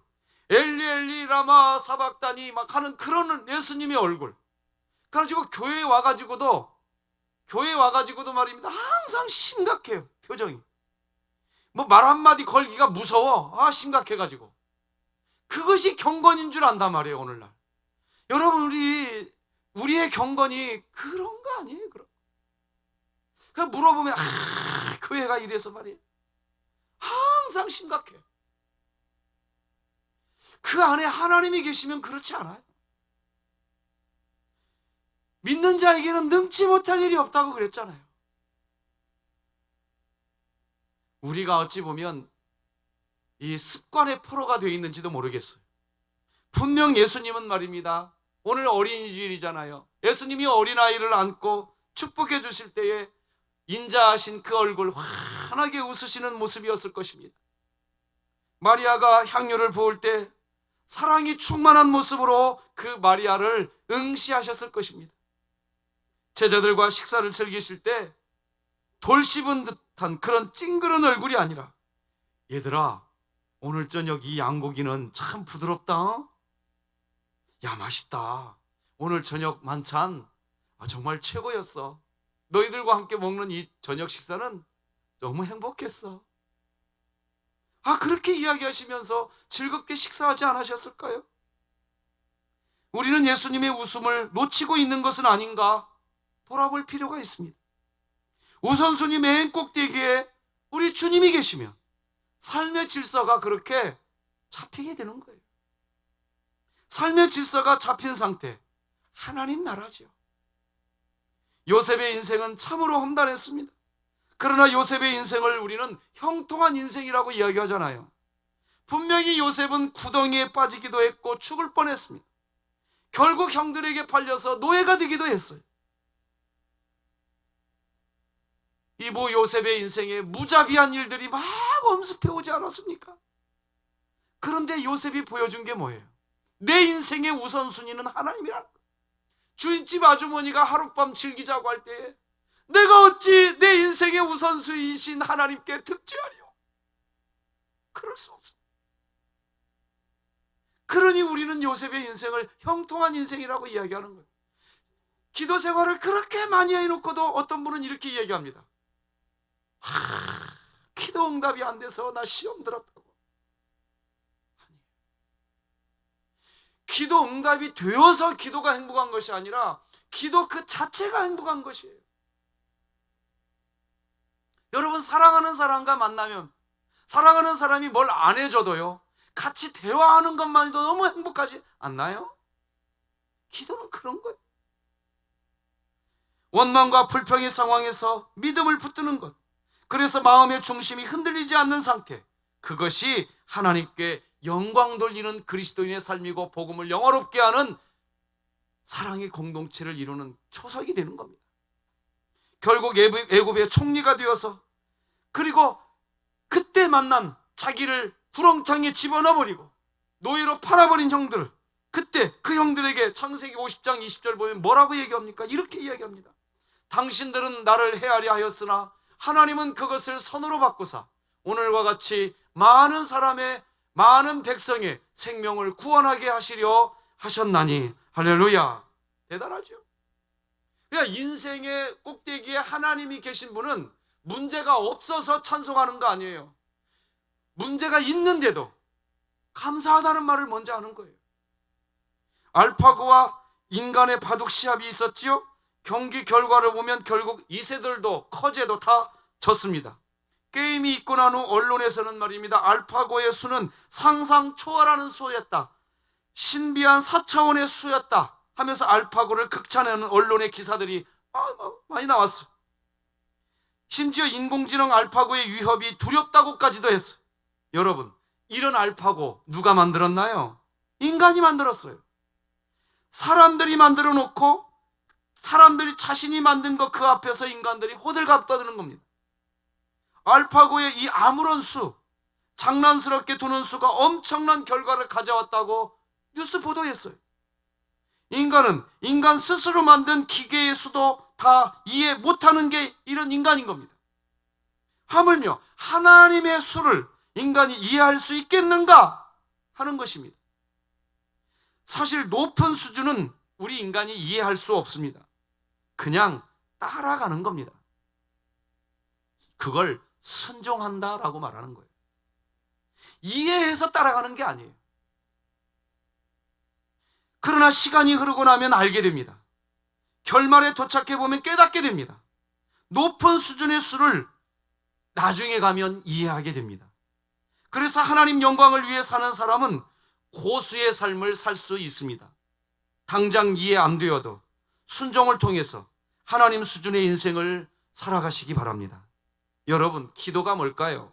엘리 엘리 라마 사박다니 막 하는 그런 예수님의 얼굴. 그래가지고 교회에 와가지고도 말입니다, 항상 심각해요. 표정이 말 한마디 걸기가 무서워. 심각해가지고. 그것이 경건인 줄 안단 말이에요. 오늘날 여러분, 우리의 경건이 그런 거 아니에요. 그냥 물어보면 교회가 이래서 말이에요, 항상 심각해. 그 안에 하나님이 계시면 그렇지 않아요. 믿는 자에게는 능치 못할 일이 없다고 그랬잖아요. 우리가 어찌 보면 이 습관의 포로가 되어 있는지도 모르겠어요. 분명 예수님은 말입니다, 오늘 어린이주일이잖아요. 예수님이 어린아이를 안고 축복해 주실 때에 인자하신 그 얼굴, 환하게 웃으시는 모습이었을 것입니다. 마리아가 향유를 부을 때 사랑이 충만한 모습으로 그 마리아를 응시하셨을 것입니다. 제자들과 식사를 즐기실 때 돌 씹은 듯한 그런 찡그런 얼굴이 아니라, 얘들아 오늘 저녁 이 양고기는 참 부드럽다. 야, 맛있다. 오늘 저녁 만찬 정말 최고였어. 너희들과 함께 먹는 이 저녁 식사는 너무 행복했어. 그렇게 이야기하시면서 즐겁게 식사하지 않으셨을까요? 우리는 예수님의 웃음을 놓치고 있는 것은 아닌가 돌아볼 필요가 있습니다. 우선순위 맨 꼭대기에 우리 주님이 계시면 삶의 질서가 그렇게 잡히게 되는 거예요. 삶의 질서가 잡힌 상태, 하나님 나라죠. 요셉의 인생은 참으로 험난했습니다. 그러나 요셉의 인생을 우리는 형통한 인생이라고 이야기하잖아요. 분명히 요셉은 구덩이에 빠지기도 했고 죽을 뻔했습니다. 결국 형들에게 팔려서 노예가 되기도 했어요. 이보 요셉의 인생에 무자비한 일들이 막 엄습해 오지 않았습니까? 그런데 요셉이 보여준 게 뭐예요? 내 인생의 우선순위는 하나님이라는 거예요. 주인집 아주머니가 하룻밤 즐기자고 할 때에 내가 어찌 내 인생의 우선순위이신 하나님께 득죄하리요? 그럴 수 없습니다. 그러니 우리는 요셉의 인생을 형통한 인생이라고 이야기하는 거예요. 기도 생활을 그렇게 많이 해놓고도 어떤 분은 이렇게 얘기합니다. 기도 응답이 안 돼서 나 시험 들었다고. 아니, 기도 응답이 되어서 기도가 행복한 것이 아니라 기도 그 자체가 행복한 것이에요. 여러분, 사랑하는 사람과 만나면 사랑하는 사람이 뭘 안 해줘도요, 같이 대화하는 것만으로도 너무 행복하지 않나요? 기도는 그런 거예요. 원망과 불평의 상황에서 믿음을 붙드는 것, 그래서 마음의 중심이 흔들리지 않는 상태, 그것이 하나님께 영광 돌리는 그리스도인의 삶이고 복음을 영화롭게 하는 사랑의 공동체를 이루는 초석이 되는 겁니다. 결국 애굽의 총리가 되어서, 그리고 그때 만난 자기를 구렁텅이에 집어넣어버리고 노예로 팔아버린 형들, 그때 그 형들에게 창세기 50장 20절 보면 뭐라고 얘기합니까? 이렇게 이야기합니다. 당신들은 나를 헤아려 하였으나 하나님은 그것을 선으로 바꾸사 오늘과 같이 많은 사람의, 많은 백성의 생명을 구원하게 하시려 하셨나니. 할렐루야. 대단하죠. 그러니까 인생의 꼭대기에 하나님이 계신 분은 문제가 없어서 찬송하는 거 아니에요. 문제가 있는데도 감사하다는 말을 먼저 하는 거예요. 알파고와 인간의 바둑 시합이 있었지요. 경기 결과를 보면 결국 이세돌도 커제도 다 졌습니다. 게임이 있고 난 후 언론에서는 말입니다, 알파고의 수는 상상 초월하는 수였다, 신비한 4차원의 수였다 하면서 알파고를 극찬하는 언론의 기사들이 많이 나왔어요. 심지어 인공지능 알파고의 위협이 두렵다고까지도 했어요. 여러분, 이런 알파고 누가 만들었나요? 인간이 만들었어요. 사람들이 만들어 놓고 사람들이 자신이 만든 것 그 앞에서 인간들이 호들갑 떠드는 겁니다. 알파고의 이 아무런 수, 장난스럽게 두는 수가 엄청난 결과를 가져왔다고 뉴스 보도했어요. 인간은 인간 스스로 만든 기계의 수도 다 이해 못하는 게 이런 인간인 겁니다. 하물며 하나님의 수를 인간이 이해할 수 있겠는가 하는 것입니다. 사실 높은 수준은 우리 인간이 이해할 수 없습니다. 그냥 따라가는 겁니다. 그걸 순종한다라고 말하는 거예요. 이해해서 따라가는 게 아니에요. 그러나 시간이 흐르고 나면 알게 됩니다. 결말에 도착해 보면 깨닫게 됩니다. 높은 수준의 수를 나중에 가면 이해하게 됩니다. 그래서 하나님 영광을 위해 사는 사람은 고수의 삶을 살 수 있습니다. 당장 이해 안 되어도 순종을 통해서 하나님 수준의 인생을 살아가시기 바랍니다. 여러분, 기도가 뭘까요?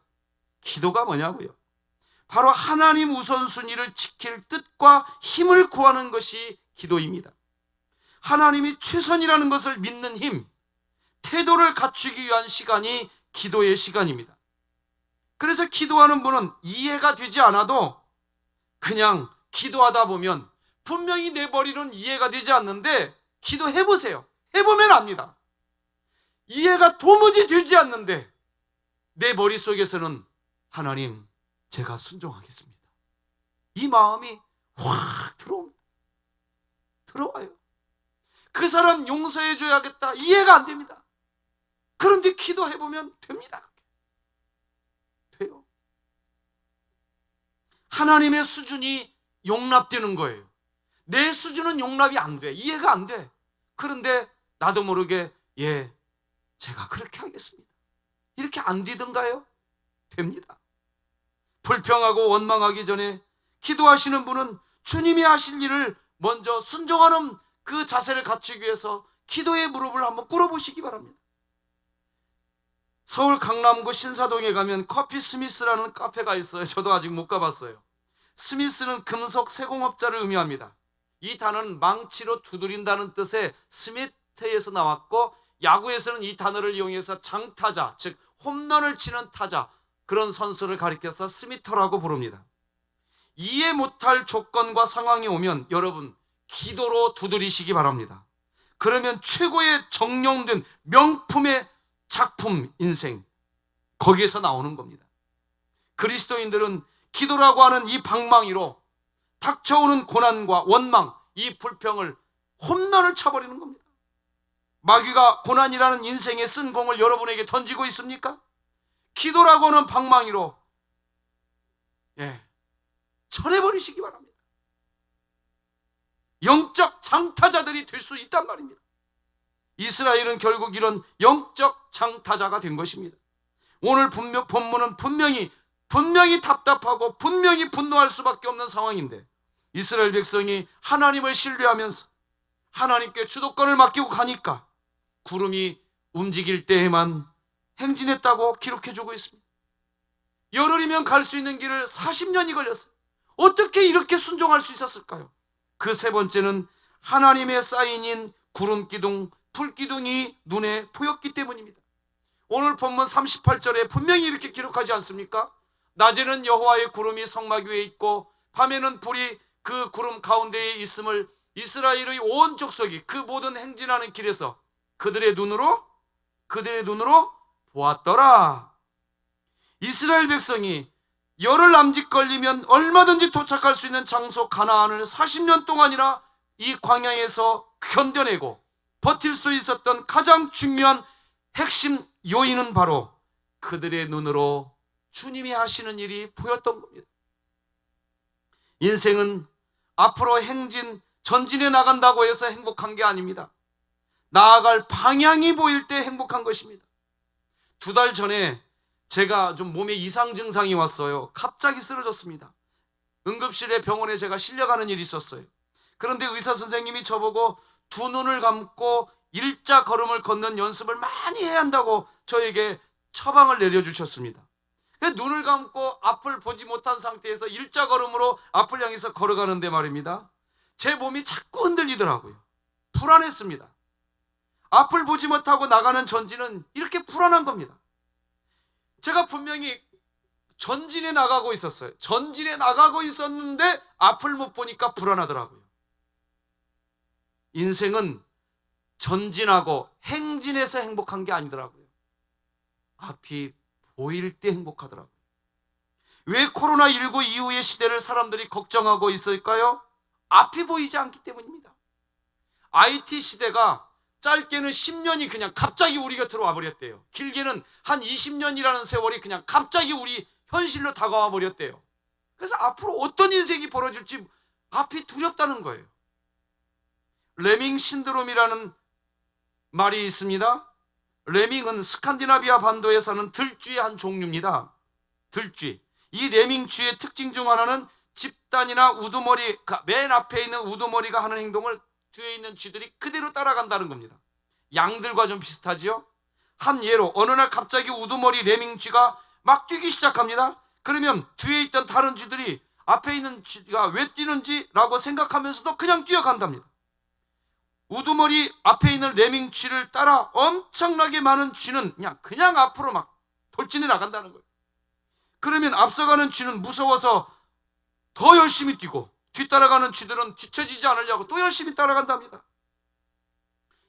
기도가 뭐냐고요? 바로 하나님 우선순위를 지킬 뜻과 힘을 구하는 것이 기도입니다. 하나님이 최선이라는 것을 믿는 힘, 태도를 갖추기 위한 시간이 기도의 시간입니다. 그래서 기도하는 분은 이해가 되지 않아도 그냥 기도하다 보면 분명히 내 머리는 이해가 되지 않는데 기도해보세요. 해보면 압니다. 이해가 도무지 되지 않는데 내 머릿속에서는 하나님, 제가 순종하겠습니다, 이 마음이 확 들어와요. 그 사람 용서해줘야겠다, 이해가 안 됩니다. 그런데 기도해보면 됩니다. 돼요. 하나님의 수준이 용납되는 거예요. 내 수준은 용납이 안 돼, 이해가 안 돼. 그런데 나도 모르게 제가 그렇게 하겠습니다, 이렇게 안 되던가요? 됩니다. 불평하고 원망하기 전에 기도하시는 분은 주님이 하실 일을 먼저 순종하는 그 자세를 갖추기 위해서 기도의 무릎을 한번 꿇어보시기 바랍니다. 서울 강남구 신사동에 가면 커피 스미스라는 카페가 있어요. 저도 아직 못 가봤어요. 스미스는 금속 세공업자를 의미합니다. 이 단어는 망치로 두드린다는 뜻의 스미트에서 나왔고, 야구에서는 이 단어를 이용해서 장타자, 즉 홈런을 치는 타자, 그런 선수를 가리켜서 스미터라고 부릅니다. 이해 못할 조건과 상황이 오면 여러분, 기도로 두드리시기 바랍니다. 그러면 최고의 정령된 명품의 작품 인생, 거기에서 나오는 겁니다. 그리스도인들은 기도라고 하는 이 방망이로 닥쳐오는 고난과 원망, 이 불평을 홈런을 쳐버리는 겁니다. 마귀가 고난이라는 인생의 쓴 공을 여러분에게 던지고 있습니까? 기도라고는 방망이로 쳐내버리시기 바랍니다. 영적 장타자들이 될 수 있단 말입니다. 이스라엘은 결국 이런 영적 장타자가 된 것입니다. 오늘 본문은 분명히 답답하고 분명히 분노할 수밖에 없는 상황인데, 이스라엘 백성이 하나님을 신뢰하면서 하나님께 주도권을 맡기고 가니까 구름이 움직일 때에만 행진했다고 기록해주고 있습니다. 열흘이면 갈 수 있는 길을 40년이 걸렸어요. 어떻게 이렇게 순종할 수 있었을까요? 그 세 번째는 하나님의 사인인 구름기둥, 불기둥이 눈에 보였기 때문입니다. 오늘 본문 38절에 분명히 이렇게 기록하지 않습니까? 낮에는 여호와의 구름이 성막 위에 있고 밤에는 불이 그 구름 가운데에 있음을 이스라엘의 온 족속이 그 모든 행진하는 길에서 그들의 눈으로 보았더라. 이스라엘 백성이 열흘 남짓 걸리면 얼마든지 도착할 수 있는 장소 가나안을 40년 동안이나 이 광야에서 견뎌내고 버틸 수 있었던 가장 중요한 핵심 요인은 바로 그들의 눈으로 주님이 하시는 일이 보였던 겁니다. 인생은 앞으로 전진해 나간다고 해서 행복한 게 아닙니다. 나아갈 방향이 보일 때 행복한 것입니다. 2달 전에 제가 좀 몸에 이상 증상이 왔어요. 갑자기 쓰러졌습니다. 응급실에 병원에 제가 실려가는 일이 있었어요. 그런데 의사 선생님이 저보고 두 눈을 감고 일자 걸음을 걷는 연습을 많이 해야 한다고 저에게 처방을 내려주셨습니다. 눈을 감고 앞을 보지 못한 상태에서 일자 걸음으로 앞을 향해서 걸어가는데 말입니다, 제 몸이 자꾸 흔들리더라고요. 불안했습니다. 앞을 보지 못하고 나가는 전진은 이렇게 불안한 겁니다. 제가 분명히 전진에 나가고 있었어요. 전진에 나가고 있었는데 앞을 못 보니까 불안하더라고요. 인생은 전진하고 행진해서 행복한 게 아니더라고요. 앞이 보일 때 행복하더라고요. 왜 코로나19 이후의 시대를 사람들이 걱정하고 있을까요? 앞이 보이지 않기 때문입니다. IT 시대가 짧게는 10년이 그냥 갑자기 우리 곁으로 와버렸대요. 길게는 한 20년이라는 세월이 그냥 갑자기 우리 현실로 다가와 버렸대요. 그래서 앞으로 어떤 인생이 벌어질지 앞이 두렵다는 거예요. 레밍 신드롬이라는 말이 있습니다. 레밍은 스칸디나비아 반도에 사는 들쥐의 한 종류입니다. 들쥐. 이 레밍쥐의 특징 중 하나는 집단이나 우두머리, 맨 앞에 있는 우두머리가 하는 행동을 뒤에 있는 쥐들이 그대로 따라간다는 겁니다. 양들과 좀 비슷하지요? 한 예로 어느 날 갑자기 우두머리 레밍쥐가 막 뛰기 시작합니다. 그러면 뒤에 있던 다른 쥐들이 앞에 있는 쥐가 왜 뛰는지라고 생각하면서도 그냥 뛰어간답니다. 우두머리 앞에 있는 레밍쥐를 따라 엄청나게 많은 쥐는 그냥 앞으로 막 돌진해 나간다는 거예요. 그러면 앞서가는 쥐는 무서워서 더 열심히 뛰고 뒤따라가는 쥐들은 뒤처지지 않으려고 또 열심히 따라간답니다.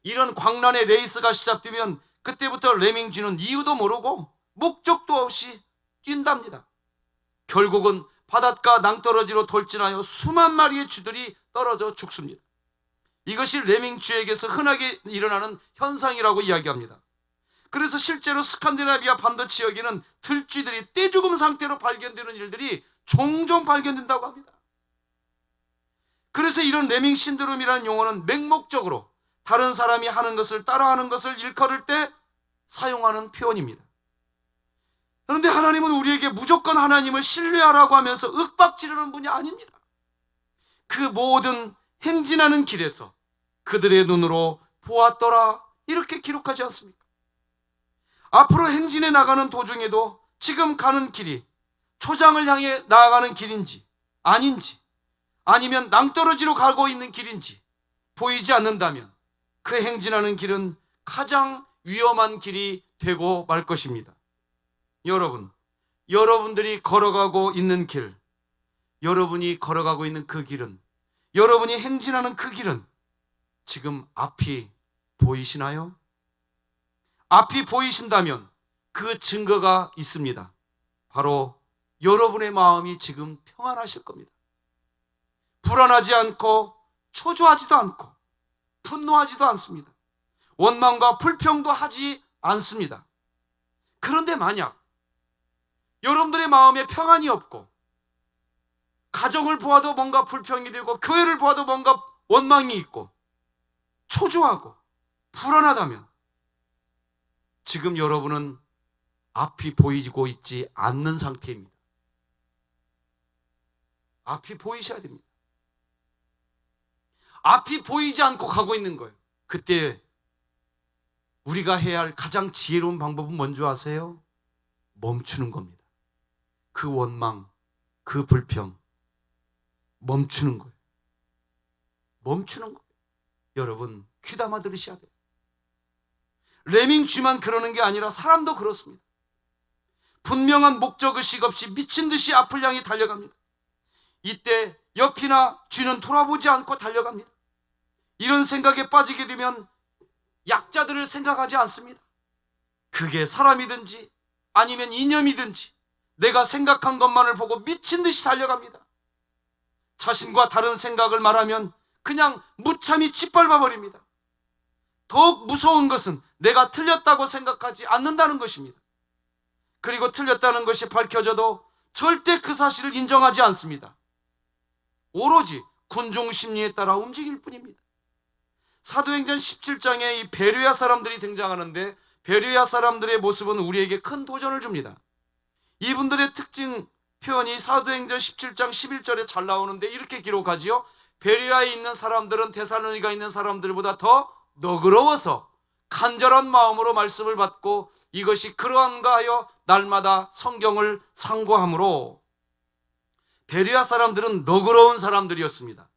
이런 광란의 레이스가 시작되면 그때부터 레밍쥐는 이유도 모르고 목적도 없이 뛴답니다. 결국은 바닷가 낭떠러지로 돌진하여 수만 마리의 쥐들이 떨어져 죽습니다. 이것이 레밍쥐에게서 흔하게 일어나는 현상이라고 이야기합니다. 그래서 실제로 스칸디나비아 반도 지역에는 들쥐들이 떼죽음 상태로 발견되는 일들이 종종 발견된다고 합니다. 그래서 이런 레밍 신드롬이라는 용어는 맹목적으로 다른 사람이 하는 것을 따라하는 것을 일컬을 때 사용하는 표현입니다. 그런데 하나님은 우리에게 무조건 하나님을 신뢰하라고 하면서 윽박지르는 분이 아닙니다. 그 모든 행진하는 길에서 그들의 눈으로 보았더라, 이렇게 기록하지 않습니까? 앞으로 행진해 나가는 도중에도 지금 가는 길이 초장을 향해 나아가는 길인지 아닌지, 아니면 낭떠러지로 가고 있는 길인지 보이지 않는다면 그 행진하는 길은 가장 위험한 길이 되고 말 것입니다. 여러분들이 걸어가고 있는 길, 여러분이 걸어가고 있는 그 길은, 여러분이 행진하는 그 길은 지금 앞이 보이시나요? 앞이 보이신다면 그 증거가 있습니다. 바로 여러분의 마음이 지금 평안하실 겁니다. 불안하지 않고 초조하지도 않고 분노하지도 않습니다. 원망과 불평도 하지 않습니다. 그런데 만약 여러분들의 마음에 평안이 없고 가정을 보아도 뭔가 불평이 되고 교회를 보아도 뭔가 원망이 있고 초조하고 불안하다면 지금 여러분은 앞이 보이고 있지 않는 상태입니다. 앞이 보이셔야 됩니다. 앞이 보이지 않고 가고 있는 거예요. 그때 우리가 해야 할 가장 지혜로운 방법은 뭔지 아세요? 멈추는 겁니다. 그 원망, 그 불평 멈추는 거예요. 멈추는 거예요. 여러분 귀담아 들으셔야 돼요. 레밍쥐만 그러는 게 아니라 사람도 그렇습니다. 분명한 목적의식 없이 미친 듯이 앞을 향해 달려갑니다. 이때 옆이나 뒤는 돌아보지 않고 달려갑니다. 이런 생각에 빠지게 되면 약자들을 생각하지 않습니다. 그게 사람이든지 아니면 이념이든지 내가 생각한 것만을 보고 미친 듯이 달려갑니다. 자신과 다른 생각을 말하면 그냥 무참히 짓밟아 버립니다. 더욱 무서운 것은 내가 틀렸다고 생각하지 않는다는 것입니다. 그리고 틀렸다는 것이 밝혀져도 절대 그 사실을 인정하지 않습니다. 오로지 군중 심리에 따라 움직일 뿐입니다. 사도행전 17장에 이 베레아 사람들이 등장하는데 베레아 사람들의 모습은 우리에게 큰 도전을 줍니다. 이분들의 특징 표현이 사도행전 17장 11절에 잘 나오는데 이렇게 기록하지요. 베레아에 있는 사람들은 데살로니가에 있는 사람들보다 더 너그러워서 간절한 마음으로 말씀을 받고 이것이 그러한가 하여 날마다 성경을 상고하므로 베레아 사람들은 너그러운 사람들이었습니다.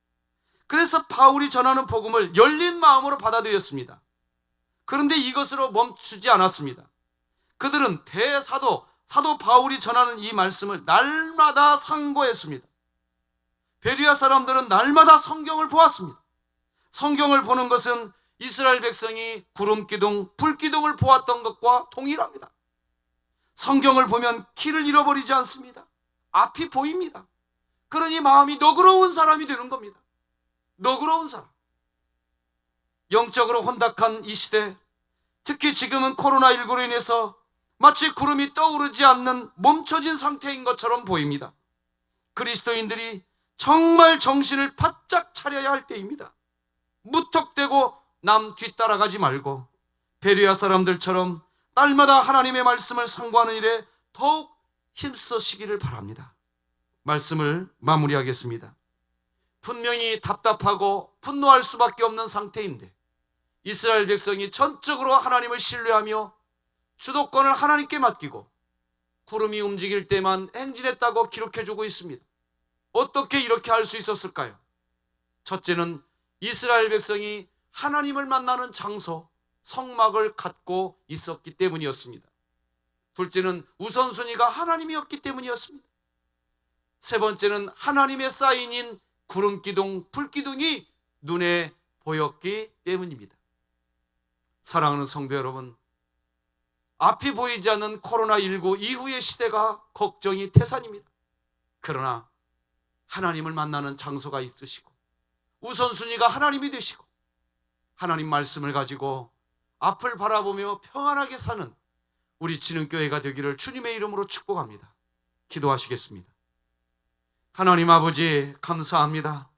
그래서 바울이 전하는 복음을 열린 마음으로 받아들였습니다. 그런데 이것으로 멈추지 않았습니다. 그들은 사도 바울이 전하는 이 말씀을 날마다 상고했습니다. 베레아 사람들은 날마다 성경을 보았습니다. 성경을 보는 것은 이스라엘 백성이 구름기둥, 불기둥을 보았던 것과 동일합니다. 성경을 보면 길을 잃어버리지 않습니다. 앞이 보입니다. 그러니 마음이 너그러운 사람이 되는 겁니다. 너그러운 사람. 영적으로 혼탁한 이 시대, 특히 지금은 코로나19로 인해서 마치 구름이 떠오르지 않는 멈춰진 상태인 것처럼 보입니다. 그리스도인들이 정말 정신을 바짝 차려야 할 때입니다. 무턱대고 남 뒤따라가지 말고 베레아 사람들처럼 날마다 하나님의 말씀을 상고하는 일에 더욱 힘쓰시기를 바랍니다. 말씀을 마무리하겠습니다. 분명히 답답하고 분노할 수밖에 없는 상태인데 이스라엘 백성이 전적으로 하나님을 신뢰하며 주도권을 하나님께 맡기고 구름이 움직일 때만 행진했다고 기록해주고 있습니다. 어떻게 이렇게 할 수 있었을까요? 첫째는 이스라엘 백성이 하나님을 만나는 장소, 성막을 갖고 있었기 때문이었습니다. 둘째는 우선순위가 하나님이었기 때문이었습니다. 세 번째는 하나님의 사인인 구름기둥, 불기둥이 눈에 보였기 때문입니다. 사랑하는 성도 여러분, 앞이 보이지 않는 코로나19 이후의 시대가 걱정이 태산입니다. 그러나 하나님을 만나는 장소가 있으시고 우선순위가 하나님이 되시고 하나님 말씀을 가지고 앞을 바라보며 평안하게 사는 우리 진흥교회가 되기를 주님의 이름으로 축복합니다. 기도하시겠습니다. 하나님 아버지 감사합니다.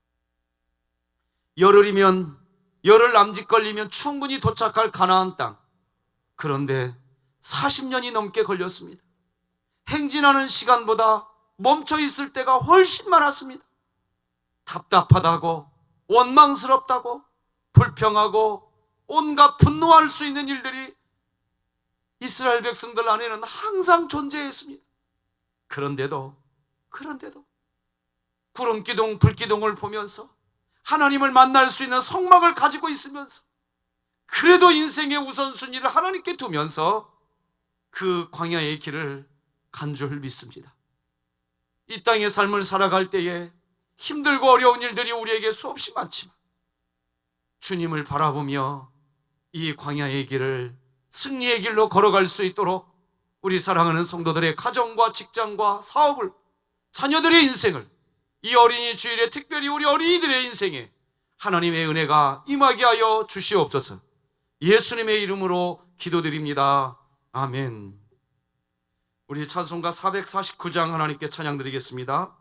열흘 남짓 걸리면 충분히 도착할 가나안 땅. 그런데 40년이 넘게 걸렸습니다. 행진하는 시간보다 멈춰 있을 때가 훨씬 많았습니다. 답답하다고, 원망스럽다고, 불평하고 온갖 분노할 수 있는 일들이 이스라엘 백성들 안에는 항상 존재했습니다. 그런데도 구름기둥, 불기둥을 보면서 하나님을 만날 수 있는 성막을 가지고 있으면서 그래도 인생의 우선순위를 하나님께 두면서 그 광야의 길을 간 줄 믿습니다. 이 땅의 삶을 살아갈 때에 힘들고 어려운 일들이 우리에게 수없이 많지만 주님을 바라보며 이 광야의 길을 승리의 길로 걸어갈 수 있도록 우리 사랑하는 성도들의 가정과 직장과 사업을, 자녀들의 인생을 이 어린이 주일에 특별히 우리 어린이들의 인생에 하나님의 은혜가 임하게 하여 주시옵소서. 예수님의 이름으로 기도드립니다. 아멘. 우리 찬송가 449장 하나님께 찬양 드리겠습니다.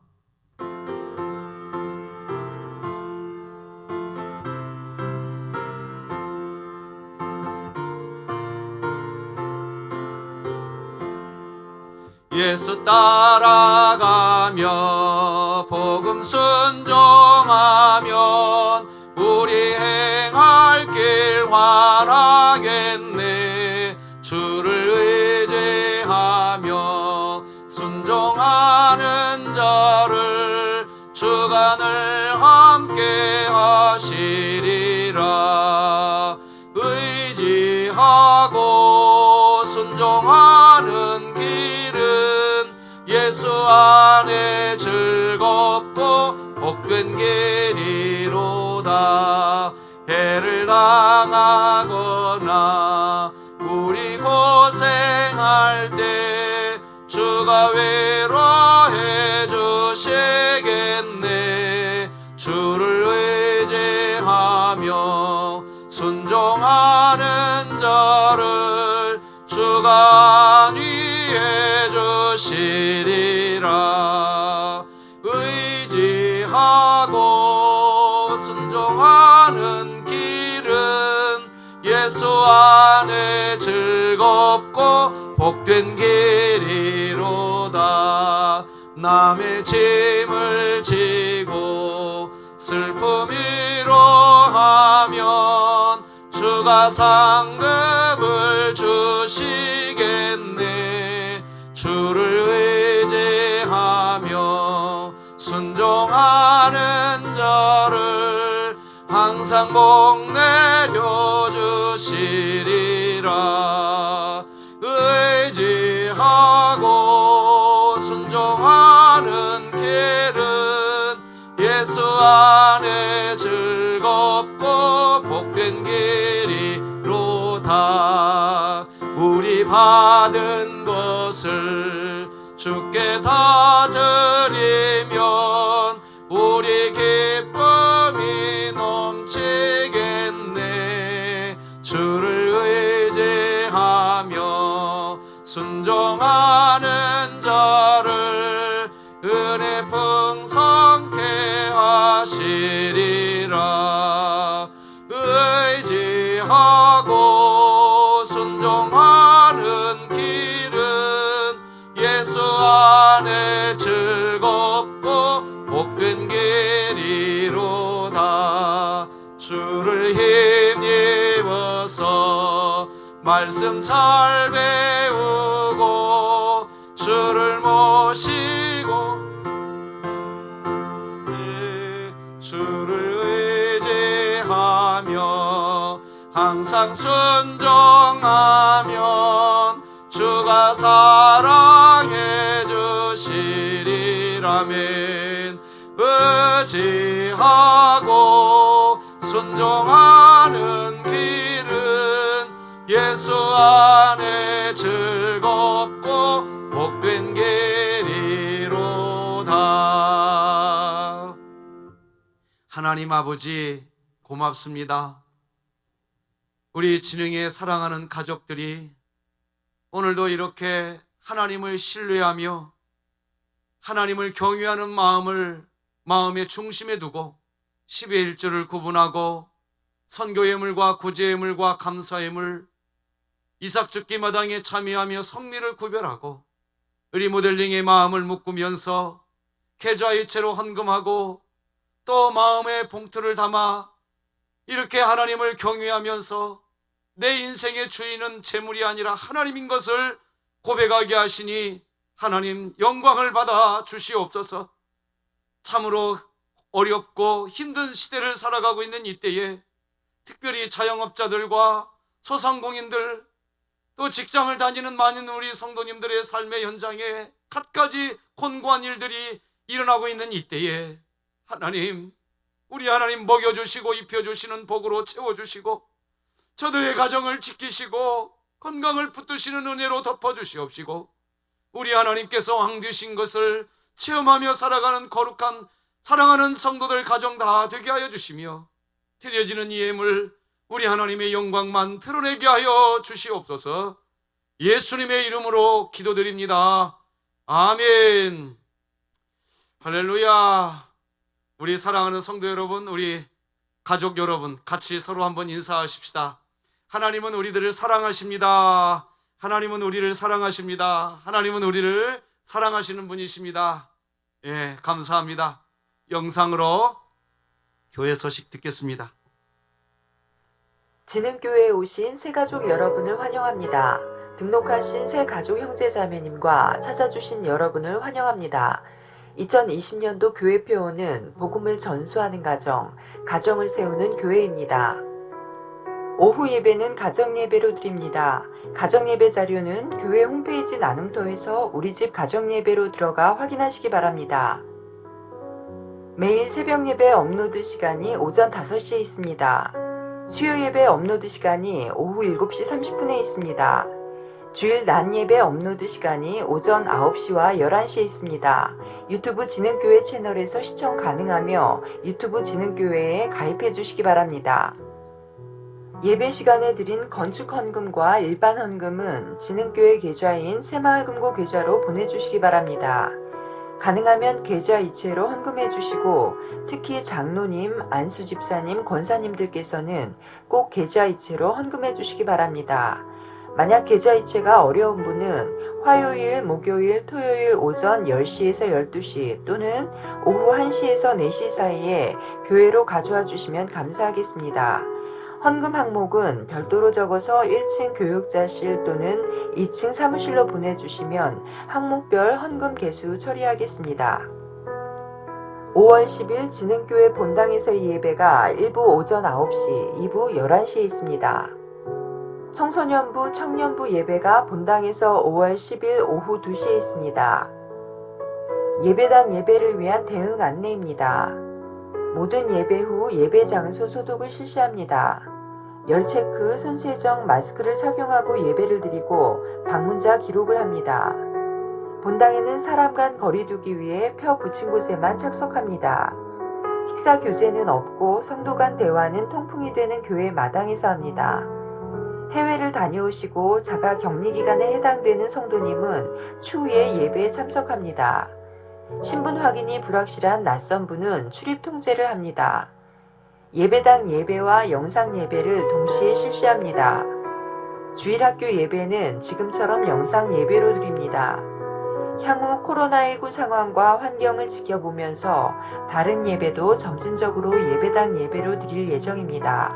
예수 따라가며 복음 순종하면 우리 행할 길 환하겠네. 주를 의지하며 순종하는 자를 주가 늘 함께 하시리라. 의지하고 순종하는 길은 예수 안에 즐겁고 복된 길이로다. 해를 당하거나 우리 고생할 때 주가 위로해 주시겠네. 주를 의지하며 순종하는 자를 주가 안위해 주시리라. 의지하고 순종하는 길은 예수 안에 즐겁고 복된 길이로다. 남의 짐을 지고 슬픔이로 하면 주가 상급을 주시겠네. 주를 의지하며 순종하는 자를 항상 복 내려 주시리라. 의지하고 순종하는 길은 예수 안에 즐겁고 복된 길이로다. 우리 받은 것을 주께 다 드리면 우리 기쁨이 넘치겠네. 주를 의지하며 순종하는 자를 은혜 풍성케 하시리라. 의지하고 순종하는 길은 예수 안에 즐겁고 복된 길이로다. 주를 힘입어서 말씀 잘 배우고 주를 모시고 주를 의지하며 항상 순종하면 주가 사랑해 주시리라면. 의지하고 순종하는 길은 예수 안에 즐겁고 복된 길이로다. 하나님 아버지 고맙습니다. 우리 진흥에 사랑하는 가족들이 오늘도 이렇게 하나님을 신뢰하며 하나님을 경외하는 마음의 중심에 두고 10의 1조를 구분하고 선교예물과 구제예물과 감사예물, 이삭죽기 마당에 참여하며 성미를 구별하고 리모델링의 마음을 묶으면서 계좌이체로 헌금하고 또 마음의 봉투를 담아 이렇게 하나님을 경외하면서 내 인생의 주인은 재물이 아니라 하나님인 것을 고백하게 하시니 하나님 영광을 받아 주시옵소서. 참으로 어렵고 힘든 시대를 살아가고 있는 이때에 특별히 자영업자들과 소상공인들 또 직장을 다니는 많은 우리 성도님들의 삶의 현장에 갖가지 곤고한 일들이 일어나고 있는 이때에 하나님, 우리 하나님 먹여주시고 입혀주시는 복으로 채워주시고 저들의 가정을 지키시고 건강을 붙드시는 은혜로 덮어주시옵시고 우리 하나님께서 왕 되신 것을 체험하며 살아가는 거룩한 사랑하는 성도들 가정 다 되게 하여 주시며 드려지는 이 예물 우리 하나님의 영광만 드러내게 하여 주시옵소서. 예수님의 이름으로 기도드립니다. 아멘. 할렐루야. 우리 사랑하는 성도 여러분, 우리 가족 여러분, 같이 서로 한번 인사하십시다. 하나님은 우리들을 사랑하십니다. 하나님은 우리를 사랑하십니다. 하나님은 우리를 사랑하시는 분이십니다. 예, 감사합니다. 영상으로 교회 소식 듣겠습니다. 진흥교회에 오신 새가족 여러분을 환영합니다. 등록하신 새가족 형제자매님과 찾아주신 여러분을 환영합니다. 2020년도 교회표어는 복음을 전수하는 가정을 세우는 교회입니다. 오후 예배는 가정예배로 드립니다. 가정예배 자료는 교회 홈페이지 나눔터에서 우리집 가정예배로 들어가 확인하시기 바랍니다. 매일 새벽예배 업로드 시간이 오전 5시에 있습니다. 수요예배 업로드 시간이 오후 7시 30분에 있습니다. 주일 낮예배 업로드 시간이 오전 9시와 11시에 있습니다. 유튜브 진흥교회 채널에서 시청 가능하며 유튜브 진흥교회에 가입해 주시기 바랍니다. 예배 시간에 드린 건축 헌금과 일반 헌금은 진흥교회 계좌인 새마을금고 계좌로 보내주시기 바랍니다. 가능하면 계좌 이체로 헌금해 주시고 특히 장로님, 안수집사님, 권사님들께서는 꼭 계좌 이체로 헌금해 주시기 바랍니다. 만약 계좌 이체가 어려운 분은 화요일, 목요일, 토요일 오전 10시에서 12시 또는 오후 1시에서 4시 사이에 교회로 가져와 주시면 감사하겠습니다. 헌금 항목은 별도로 적어서 1층 교육자실 또는 2층 사무실로 보내주시면 항목별 헌금 개수 처리하겠습니다. 5월 10일 진흥교회 본당에서의 예배가 1부 오전 9시, 2부 11시에 있습니다. 청소년부, 청년부 예배가 본당에서 5월 10일 오후 2시에 있습니다. 예배당 예배를 위한 대응 안내입니다. 모든 예배 후 예배 장소 소독을 실시합니다. 열 체크, 손 세정, 마스크를 착용하고 예배를 드리고 방문자 기록을 합니다. 본당에는 사람 간 거리 두기 위해 표 붙인 곳에만 착석합니다. 식사 교제는 없고 성도 간 대화는 통풍이 되는 교회 마당에서 합니다. 해외를 다녀오시고 자가 격리 기간에 해당되는 성도님은 추후에 예배에 참석합니다. 신분 확인이 불확실한 낯선 분은 출입 통제를 합니다. 예배당 예배와 영상 예배를 동시에 실시합니다. 주일학교 예배는 지금처럼 영상 예배로 드립니다. 향후 코로나19 상황과 환경을 지켜보면서 다른 예배도 점진적으로 예배당 예배로 드릴 예정입니다.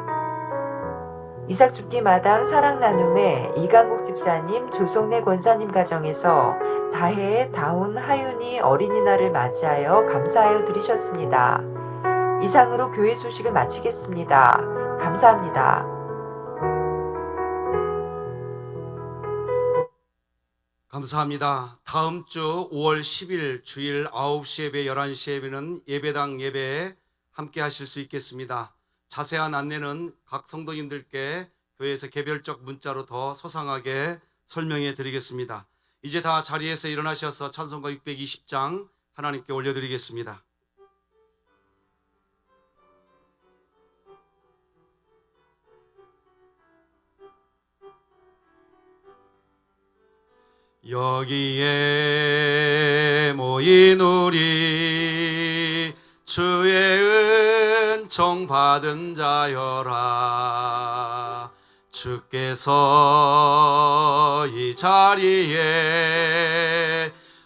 이삭죽기 마당 사랑나눔에 이강국 집사님, 조성래 권사님 가정에서 다혜의 다운 하윤이 어린이날을 맞이하여 감사하여 드리셨습니다. 이상으로 교회 소식을 마치겠습니다. 감사합니다. 감사합니다. 다음 주 5월 10일 주일 9시 예배, 11시 예배는 예배당 예배에 함께 하실 수 있겠습니다. 자세한 안내는 각 성도님들께 교회에서 개별적 문자로 더 소상하게 설명해 드리겠습니다. 이제 다 자리에서 일어나셔서 찬송가 620장 하나님께 올려드리겠습니다. 여기에 모인 우리 주의 은총 받은 자여라. 주께서 이 자리에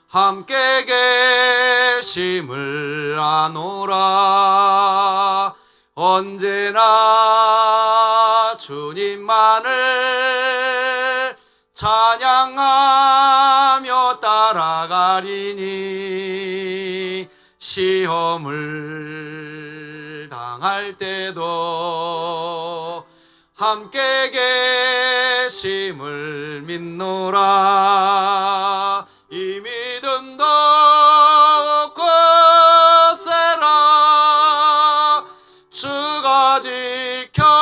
함께 계심을 아노라. 언제나 주님만을 찬양하며 따라가리니 시험을 당할 때도 함께 계심을 믿노라. 이 믿음 더 굳세라. 주가 지켜주신다.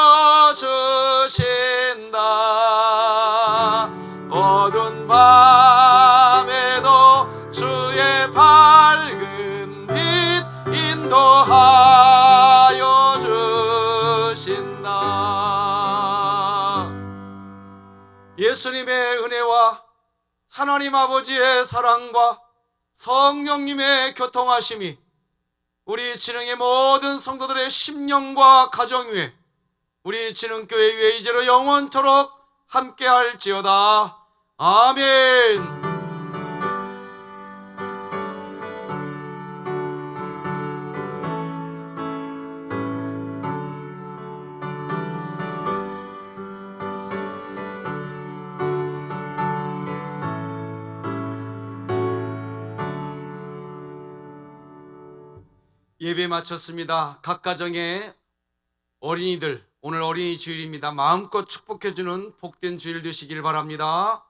어두운 밤에도 주의 밝은 빛 인도 하나님 아버지의 사랑과 성령님의 교통하심이 우리 진흥의 모든 성도들의 심령과 가정 위에, 우리 진흥교회 위에 이제로 영원토록 함께할지어다. 아멘. 예배 마쳤습니다. 각 가정의 어린이들, 오늘 어린이 주일입니다. 마음껏 축복해주는 복된 주일 되시길 바랍니다.